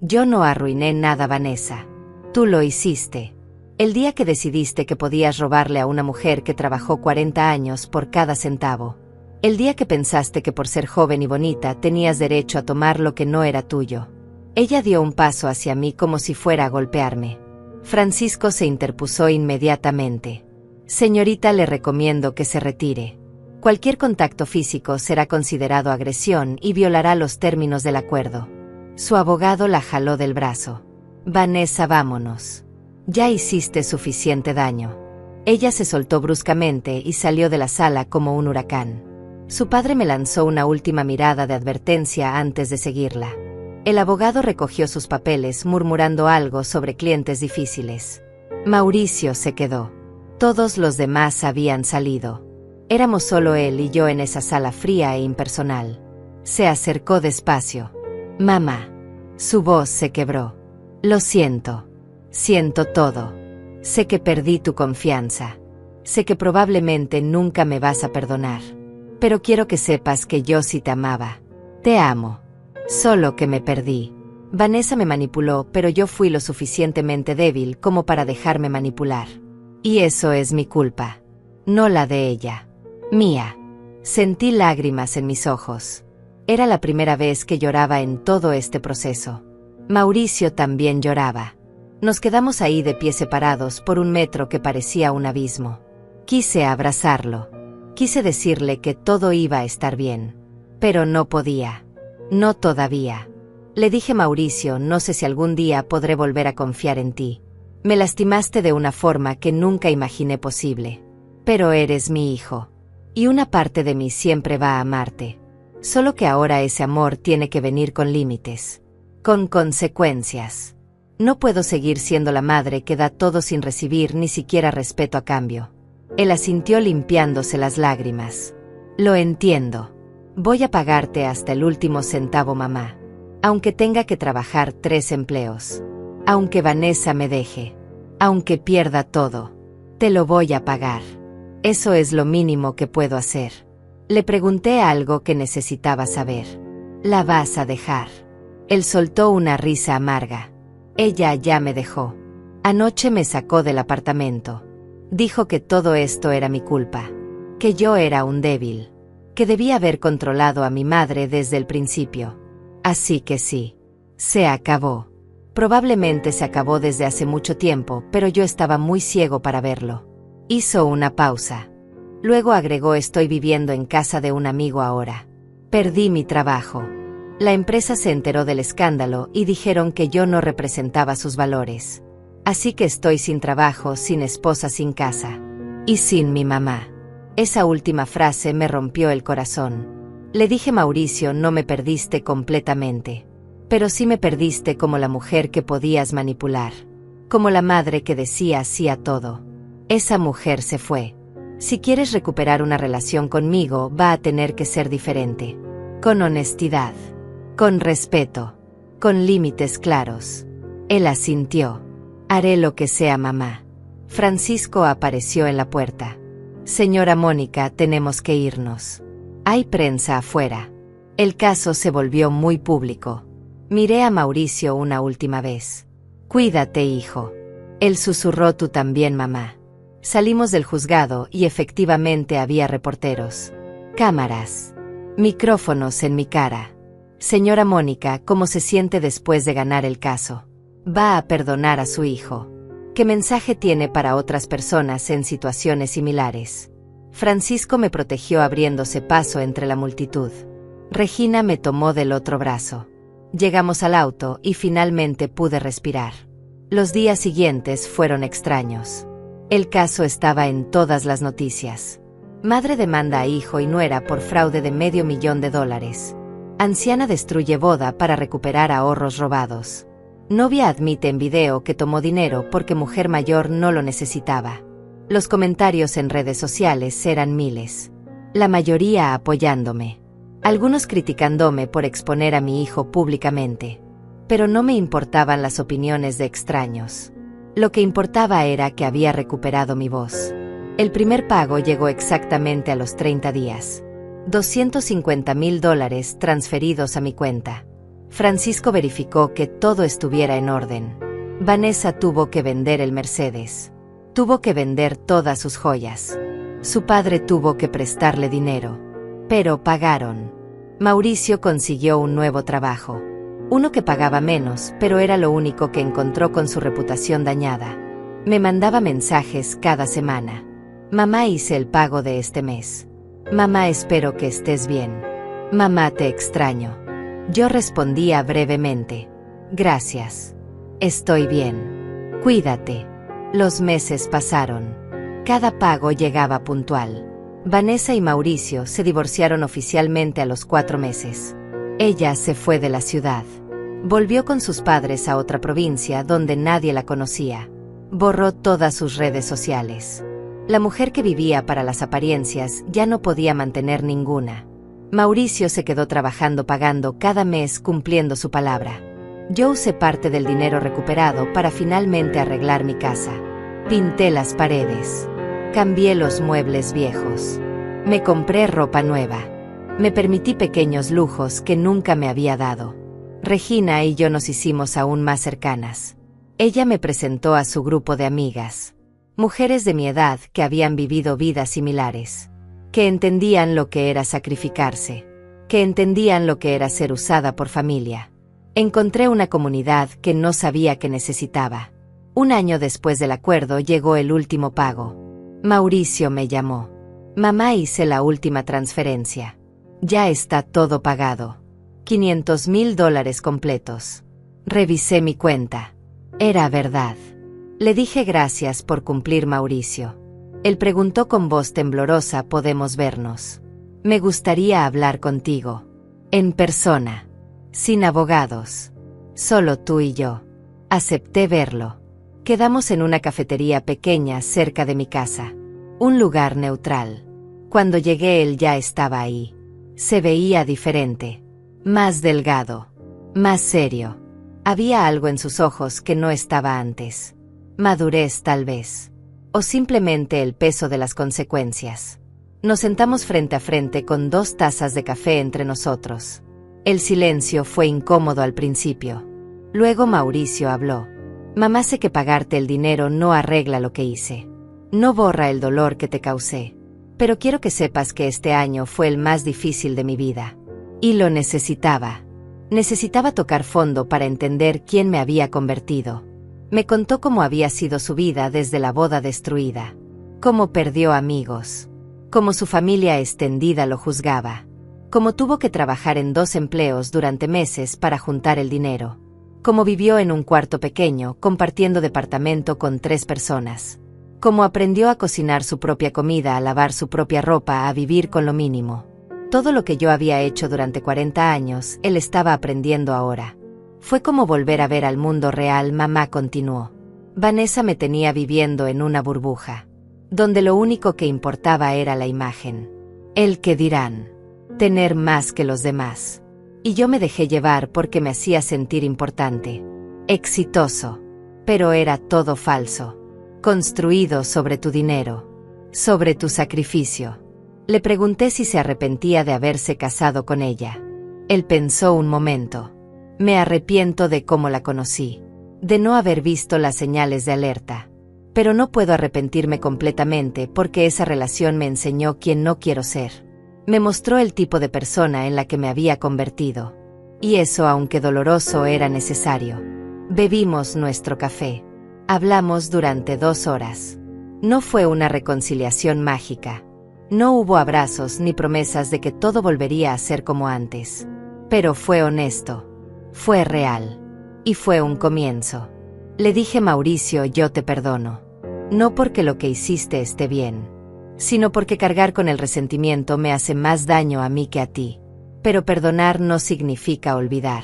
Yo no arruiné nada, Vanessa. Tú lo hiciste. El día que decidiste que podías robarle a una mujer que trabajó 40 años por cada centavo. El día que pensaste que por ser joven y bonita tenías derecho a tomar lo que no era tuyo. Ella dio un paso hacia mí como si fuera a golpearme. Francisco se interpuso inmediatamente. Señorita, le recomiendo que se retire. Cualquier contacto físico será considerado agresión y violará los términos del acuerdo. Su abogado la jaló del brazo. Vanessa, vámonos. Ya hiciste suficiente daño. Ella se soltó bruscamente y salió de la sala como un huracán. Su padre me lanzó una última mirada de advertencia antes de seguirla. El abogado recogió sus papeles murmurando algo sobre clientes difíciles. Mauricio se quedó. Todos los demás habían salido. Éramos solo él y yo en esa sala fría e impersonal. Se acercó despacio. Mamá. Su voz se quebró. Lo siento. Siento todo. Sé que perdí tu confianza. Sé que probablemente nunca me vas a perdonar. Pero quiero que sepas que yo sí te amaba. Te amo. Solo que me perdí. Vanessa me manipuló, pero yo fui lo suficientemente débil como para dejarme manipular. Y eso es mi culpa. No la de ella. Mía. Sentí lágrimas en mis ojos. Era la primera vez que lloraba en todo este proceso. Mauricio también lloraba. Nos quedamos ahí de pie separados por 1 metro que parecía un abismo. Quise abrazarlo. Quise decirle que todo iba a estar bien. Pero no podía. No todavía. Le dije: Mauricio, no sé si algún día podré volver a confiar en ti. Me lastimaste de una forma que nunca imaginé posible. Pero eres mi hijo. Y una parte de mí siempre va a amarte. Solo que ahora ese amor tiene que venir con límites. Con consecuencias. No puedo seguir siendo la madre que da todo sin recibir ni siquiera respeto a cambio. Él asintió limpiándose las lágrimas. Lo entiendo. Voy a pagarte hasta el último centavo, mamá. Aunque tenga que trabajar 3 empleos. Aunque Vanessa me deje. Aunque pierda todo. Te lo voy a pagar. Eso es lo mínimo que puedo hacer. Le pregunté algo que necesitaba saber. ¿La vas a dejar? Él soltó una risa amarga. Ella ya me dejó. Anoche me sacó del apartamento. Dijo que todo esto era mi culpa. Que yo era un débil. Que debía haber controlado a mi madre desde el principio. Así que sí. Se acabó. Probablemente se acabó desde hace mucho tiempo, pero yo estaba muy ciego para verlo. Hizo una pausa. Luego agregó: estoy viviendo en casa de un amigo ahora. Perdí mi trabajo. La empresa se enteró del escándalo y dijeron que yo no representaba sus valores. Así que estoy sin trabajo, sin esposa, sin casa. Y sin mi mamá. Esa última frase me rompió el corazón. Le dije: Mauricio, no me perdiste completamente. Pero sí me perdiste como la mujer que podías manipular. Como la madre que decía sí a todo. Esa mujer se fue. Si quieres recuperar una relación conmigo, va a tener que ser diferente. Con honestidad. Con respeto. Con límites claros. Él asintió. Haré lo que sea, mamá. Francisco apareció en la puerta. Señora Mónica, tenemos que irnos. Hay prensa afuera. El caso se volvió muy público. Miré a Mauricio una última vez. Cuídate, hijo. Él susurró: tú también, mamá. Salimos del juzgado y efectivamente había reporteros. Cámaras. Micrófonos en mi cara. Señora Mónica, ¿cómo se siente después de ganar el caso? ¿Va a perdonar a su hijo? ¿Qué mensaje tiene para otras personas en situaciones similares? Francisco me protegió abriéndose paso entre la multitud. Regina me tomó del otro brazo. Llegamos al auto y finalmente pude respirar. Los días siguientes fueron extraños. El caso estaba en todas las noticias. Madre demanda a hijo y nuera por fraude de $500,000. Anciana destruye boda para recuperar ahorros robados. Novia admite en video que tomó dinero porque mujer mayor no lo necesitaba. Los comentarios en redes sociales eran miles. La mayoría apoyándome. Algunos criticándome por exponer a mi hijo públicamente. Pero no me importaban las opiniones de extraños. Lo que importaba era que había recuperado mi voz. El primer pago llegó exactamente a los 30 días. $250,000 transferidos a mi cuenta. Francisco verificó que todo estuviera en orden. Vanessa tuvo que vender el Mercedes. Tuvo que vender todas sus joyas. Su padre tuvo que prestarle dinero. Pero pagaron. Mauricio consiguió un nuevo trabajo. Uno que pagaba menos, pero era lo único que encontró con su reputación dañada. Me mandaba mensajes cada semana. Mamá, hice el pago de este mes. Mamá, espero que estés bien. Mamá, te extraño. Yo respondía brevemente. Gracias. Estoy bien. Cuídate. Los meses pasaron. Cada pago llegaba puntual. Vanessa y Mauricio se divorciaron oficialmente a los 4 meses. Ella se fue de la ciudad. Volvió con sus padres a otra provincia donde nadie la conocía. Borró todas sus redes sociales. La mujer que vivía para las apariencias ya no podía mantener ninguna. Mauricio se quedó trabajando, pagando cada mes, cumpliendo su palabra. Yo usé parte del dinero recuperado para finalmente arreglar mi casa. Pinté las paredes. Cambié los muebles viejos. Me compré ropa nueva. Me permití pequeños lujos que nunca me había dado. Regina y yo nos hicimos aún más cercanas. Ella me presentó a su grupo de amigas. Mujeres de mi edad que habían vivido vidas similares. Que entendían lo que era sacrificarse. Que entendían lo que era ser usada por familia. Encontré una comunidad que no sabía que necesitaba. Un año después del acuerdo llegó el último pago. Mauricio me llamó. Mamá, hice la última transferencia. Ya está todo pagado. $500.000 completos. Revisé mi cuenta. Era verdad. Le dije gracias por cumplir, Mauricio. Él preguntó con voz temblorosa: ¿podemos vernos? Me gustaría hablar contigo. En persona. Sin abogados. Solo tú y yo. Acepté verlo. Quedamos en una cafetería pequeña cerca de mi casa. Un lugar neutral. Cuando llegué él ya estaba ahí. Se veía diferente. Más delgado. Más serio. Había algo en sus ojos que no estaba antes. Madurez tal vez. O simplemente el peso de las consecuencias. Nos sentamos frente a frente con 2 tazas de café entre nosotros. El silencio fue incómodo al principio. Luego Mauricio habló. Mamá, sé que pagarte el dinero no arregla lo que hice. No borra el dolor que te causé. Pero quiero que sepas que este año fue el más difícil de mi vida. Y lo necesitaba. Necesitaba tocar fondo para entender quién me había convertido. Me contó cómo había sido su vida desde la boda destruida. Cómo perdió amigos. Cómo su familia extendida lo juzgaba. Cómo tuvo que trabajar en 2 empleos durante meses para juntar el dinero. Cómo vivió en un cuarto pequeño, compartiendo departamento con 3 personas. Cómo aprendió a cocinar su propia comida, a lavar su propia ropa, a vivir con lo mínimo. Todo lo que yo había hecho durante 40 años, él estaba aprendiendo ahora. Fue como volver a ver al mundo real. Mamá continuó. Vanessa me tenía viviendo en una burbuja, donde lo único que importaba era la imagen. El qué dirán. Tener más que los demás. Y yo me dejé llevar porque me hacía sentir importante. Exitoso. Pero era todo falso. Construido sobre tu dinero. Sobre tu sacrificio. Le pregunté si se arrepentía de haberse casado con ella. Él pensó un momento. Me arrepiento de cómo la conocí. De no haber visto las señales de alerta. Pero no puedo arrepentirme completamente porque esa relación me enseñó quién no quiero ser. Me mostró el tipo de persona en la que me había convertido. Y eso, aunque doloroso, era necesario. Bebimos nuestro café. Hablamos durante 2 horas. No fue una reconciliación mágica. No hubo abrazos ni promesas de que todo volvería a ser como antes. Pero fue honesto. Fue real. Y fue un comienzo. Le dije: Mauricio, yo te perdono. No porque lo que hiciste esté bien, sino porque cargar con el resentimiento me hace más daño a mí que a ti. Pero perdonar no significa olvidar.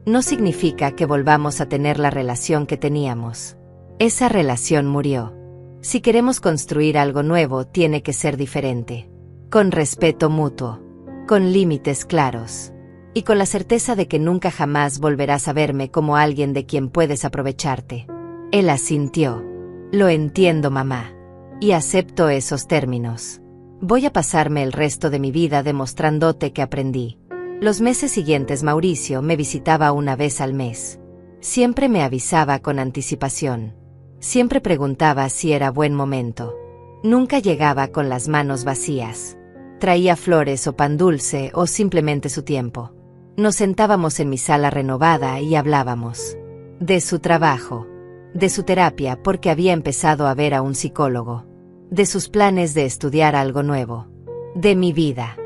No significa que volvamos a tener la relación que teníamos. Esa relación murió. Si queremos construir algo nuevo, tiene que ser diferente. Con respeto mutuo. Con límites claros. Y con la certeza de que nunca jamás volverás a verme como alguien de quien puedes aprovecharte. Él asintió. Lo entiendo, mamá. Y acepto esos términos. Voy a pasarme el resto de mi vida demostrándote que aprendí. Los meses siguientes Mauricio me visitaba 1 vez al mes. Siempre me avisaba con anticipación. Siempre preguntaba si era buen momento. Nunca llegaba con las manos vacías. Traía flores o pan dulce o simplemente su tiempo. Nos sentábamos en mi sala renovada y hablábamos. De su trabajo. De su terapia porque había empezado a ver a un psicólogo. De sus planes de estudiar algo nuevo. De mi vida.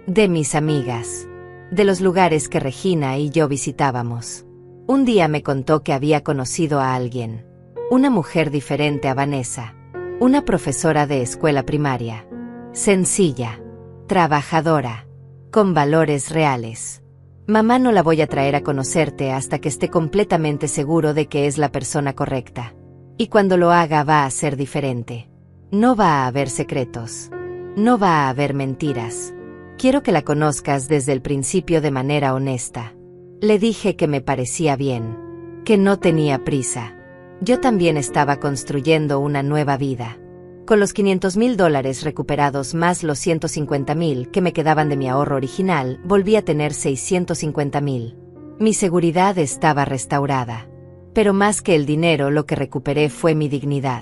De mis amigas. De los lugares que Regina y yo visitábamos. Un día me contó que había conocido a alguien. Una mujer diferente a Vanessa. Una profesora de escuela primaria. Sencilla. Trabajadora. Con valores reales. Mamá, no la voy a traer a conocerte hasta que esté completamente seguro de que es la persona correcta. Y cuando lo haga va a ser diferente. No va a haber secretos. No va a haber mentiras. Quiero que la conozcas desde el principio de manera honesta. Le dije que me parecía bien. Que no tenía prisa. Yo también estaba construyendo una nueva vida. Con los $500.000 recuperados más los $150.000 que me quedaban de mi ahorro original, volví a tener $650.000. Mi seguridad estaba restaurada. Pero más que el dinero, lo que recuperé fue mi dignidad.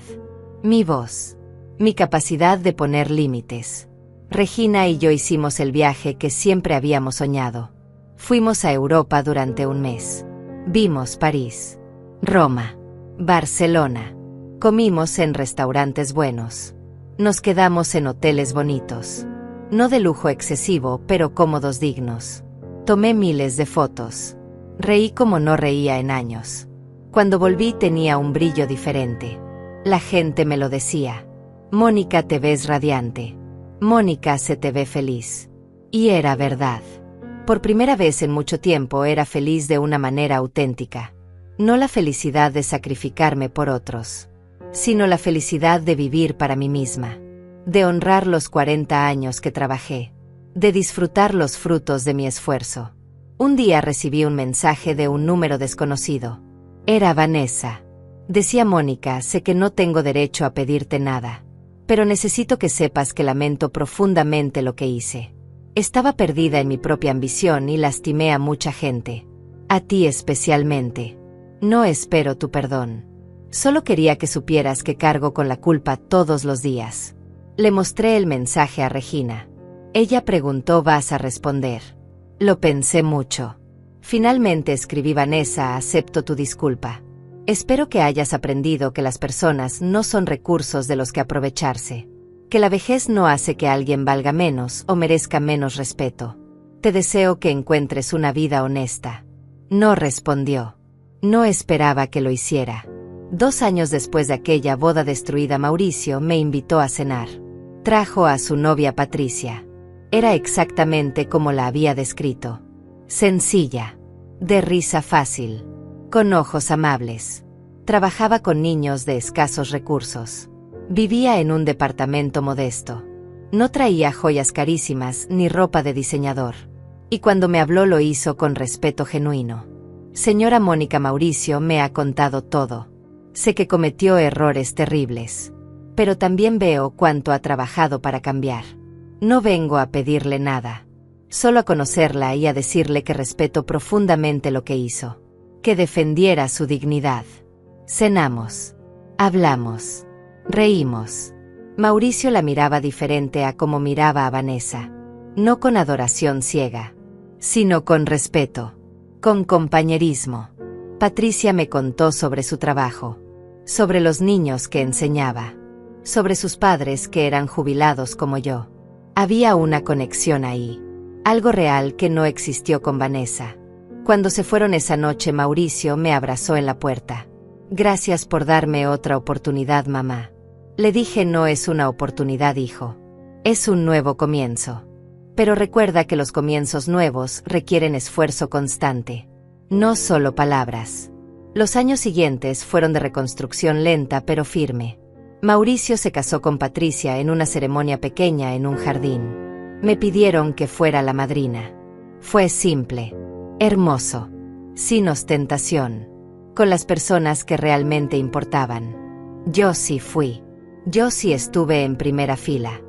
Mi voz. Mi capacidad de poner límites. Regina y yo hicimos el viaje que siempre habíamos soñado. Fuimos a Europa durante 1 mes. Vimos París, Roma, Barcelona. Comimos en restaurantes buenos. Nos quedamos en hoteles bonitos. No de lujo excesivo, pero cómodos, dignos. Tomé miles de fotos. Reí como no reía en años. Cuando volví tenía un brillo diferente. La gente me lo decía. Mónica, te ves radiante. Mónica, se te ve feliz. Y era verdad. Por primera vez en mucho tiempo era feliz de una manera auténtica. No la felicidad de sacrificarme por otros, sino la felicidad de vivir para mí misma, de honrar los 40 años que trabajé, de disfrutar los frutos de mi esfuerzo. Un día recibí un mensaje de un número desconocido. Era Vanessa. Decía: Mónica, sé que no tengo derecho a pedirte nada, pero necesito que sepas que lamento profundamente lo que hice. Estaba perdida en mi propia ambición y lastimé a mucha gente. A ti especialmente. No espero tu perdón. Solo quería que supieras que cargo con la culpa todos los días. Le mostré el mensaje a Regina. Ella preguntó: ¿vas a responder? Lo pensé mucho. Finalmente escribí: Vanessa, acepto tu disculpa. Espero que hayas aprendido que las personas no son recursos de los que aprovecharse. Que la vejez no hace que alguien valga menos o merezca menos respeto. Te deseo que encuentres una vida honesta. No respondió. No esperaba que lo hiciera. 2 años después de aquella boda destruida, Mauricio me invitó a cenar. Trajo a su novia Patricia. Era exactamente como la había descrito. Sencilla, de risa fácil, con ojos amables. Trabajaba con niños de escasos recursos. Vivía en un departamento modesto. No traía joyas carísimas ni ropa de diseñador. Y cuando me habló lo hizo con respeto genuino. Señora Mónica, Mauricio me ha contado todo. Sé que cometió errores terribles. Pero también veo cuánto ha trabajado para cambiar. No vengo a pedirle nada. Solo a conocerla y a decirle que respeto profundamente lo que hizo. Que defendiera su dignidad. Cenamos. Hablamos. Reímos. Mauricio la miraba diferente a como miraba a Vanessa. No con adoración ciega, sino con respeto. Con compañerismo. Patricia me contó sobre su trabajo, sobre los niños que enseñaba, sobre sus padres que eran jubilados como yo. Había una conexión ahí, algo real que no existió con Vanessa. Cuando se fueron esa noche, Mauricio me abrazó en la puerta. Gracias por darme otra oportunidad, mamá. Le dije: no es una oportunidad, hijo. Es un nuevo comienzo. Pero recuerda que los comienzos nuevos requieren esfuerzo constante. No solo palabras. Los años siguientes fueron de reconstrucción lenta pero firme. Mauricio se casó con Patricia en una ceremonia pequeña en un jardín. Me pidieron que fuera la madrina. Fue simple, hermoso, sin ostentación, con las personas que realmente importaban. Yo sí fui. Yo sí estuve en primera fila.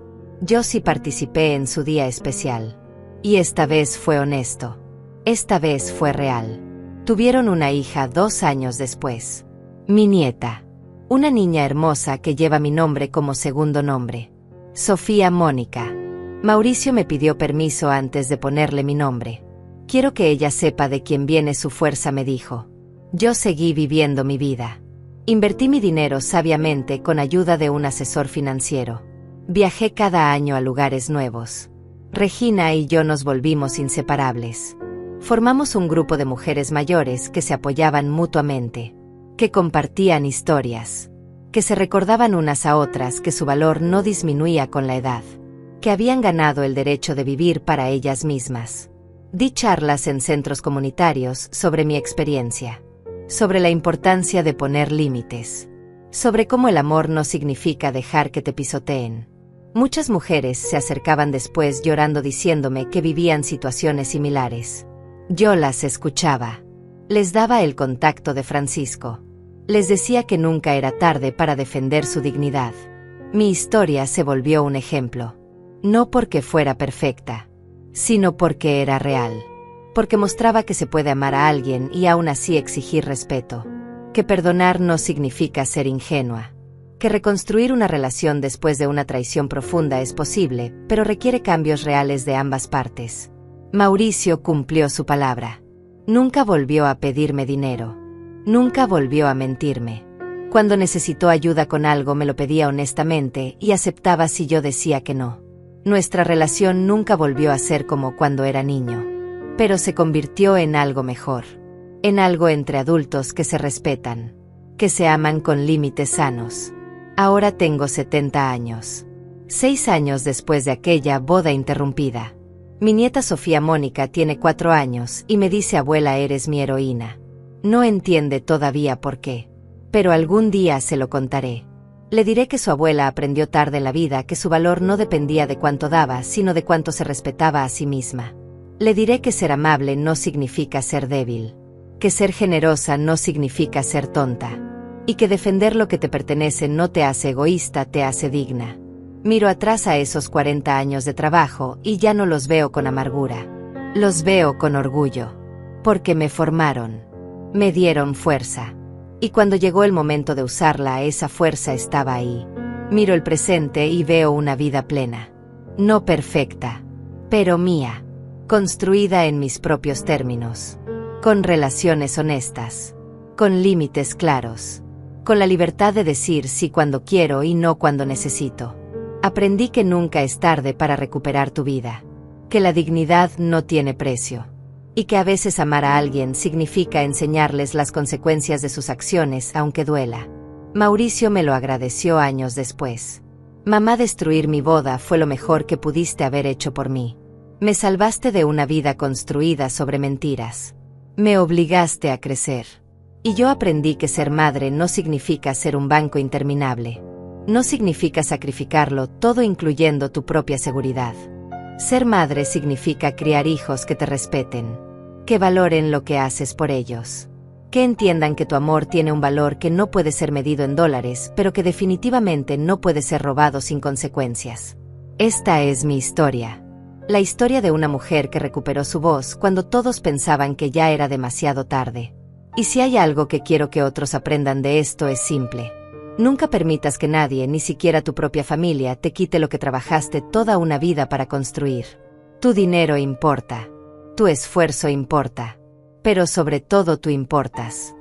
Yo sí participé en su día especial. Y esta vez fue honesto. Esta vez fue real. Tuvieron una hija 2 años después. Mi nieta. Una niña hermosa que lleva mi nombre como segundo nombre. Sofía Mónica. Mauricio me pidió permiso antes de ponerle mi nombre. Quiero que ella sepa de quién viene su fuerza, me dijo. Yo seguí viviendo mi vida. Invertí mi dinero sabiamente con ayuda de un asesor financiero. Viajé cada año a lugares nuevos. Regina y yo nos volvimos inseparables. Formamos un grupo de mujeres mayores que se apoyaban mutuamente, que compartían historias, que se recordaban unas a otras que su valor no disminuía con la edad, que habían ganado el derecho de vivir para ellas mismas. Di charlas en centros comunitarios sobre mi experiencia, sobre la importancia de poner límites, sobre cómo el amor no significa dejar que te pisoteen. Muchas mujeres se acercaban después llorando diciéndome que vivían situaciones similares. Yo las escuchaba. Les daba el contacto de Francisco. Les decía que nunca era tarde para defender su dignidad. Mi historia se volvió un ejemplo. No porque fuera perfecta, sino porque era real. Porque mostraba que se puede amar a alguien y aún así exigir respeto. Que perdonar no significa ser ingenua. Que reconstruir una relación después de una traición profunda es posible, pero requiere cambios reales de ambas partes. Mauricio cumplió su palabra. Nunca volvió a pedirme dinero. Nunca volvió a mentirme. Cuando necesitó ayuda con algo me lo pedía honestamente y aceptaba si yo decía que no. Nuestra relación nunca volvió a ser como cuando era niño. pero se convirtió en algo mejor. En algo entre adultos que se respetan, que se aman con límites sanos. Ahora tengo 70 años. 6 años después de aquella boda interrumpida. Mi nieta Sofía Mónica tiene 4 años y me dice: abuela, eres mi heroína. No entiende todavía por qué, pero algún día se lo contaré. Le diré que su abuela aprendió tarde en la vida que su valor no dependía de cuánto daba, sino de cuánto se respetaba a sí misma. Le diré que ser amable no significa ser débil, que ser generosa no significa ser tonta, y que defender lo que te pertenece no te hace egoísta, te hace digna. Miro atrás a esos 40 años de trabajo y ya no los veo con amargura. Los veo con orgullo, porque me formaron, me dieron fuerza. Y cuando llegó el momento de usarla, esa fuerza estaba ahí. Miro el presente y veo una vida plena. No perfecta, pero mía. Construida en mis propios términos. Con relaciones honestas. Con límites claros. Con la libertad de decir sí cuando quiero y no cuando necesito. Aprendí que nunca es tarde para recuperar tu vida. Que la dignidad no tiene precio. Y que a veces amar a alguien significa enseñarles las consecuencias de sus acciones, aunque duela. Mauricio me lo agradeció años después. Mamá, destruir mi boda fue lo mejor que pudiste haber hecho por mí. Me salvaste de una vida construida sobre mentiras. Me obligaste a crecer. Y yo aprendí que ser madre no significa ser un banco interminable. No significa sacrificarlo todo, incluyendo tu propia seguridad. Ser madre significa criar hijos que te respeten, que valoren lo que haces por ellos, que entiendan que tu amor tiene un valor que no puede ser medido en dólares, pero que definitivamente no puede ser robado sin consecuencias. Esta es mi historia. La historia de una mujer que recuperó su voz cuando todos pensaban que ya era demasiado tarde. Y si hay algo que quiero que otros aprendan de esto, es simple. Nunca permitas que nadie, ni siquiera tu propia familia, te quite lo que trabajaste toda una vida para construir. Tu dinero importa. Tu esfuerzo importa. Pero sobre todo tú importas.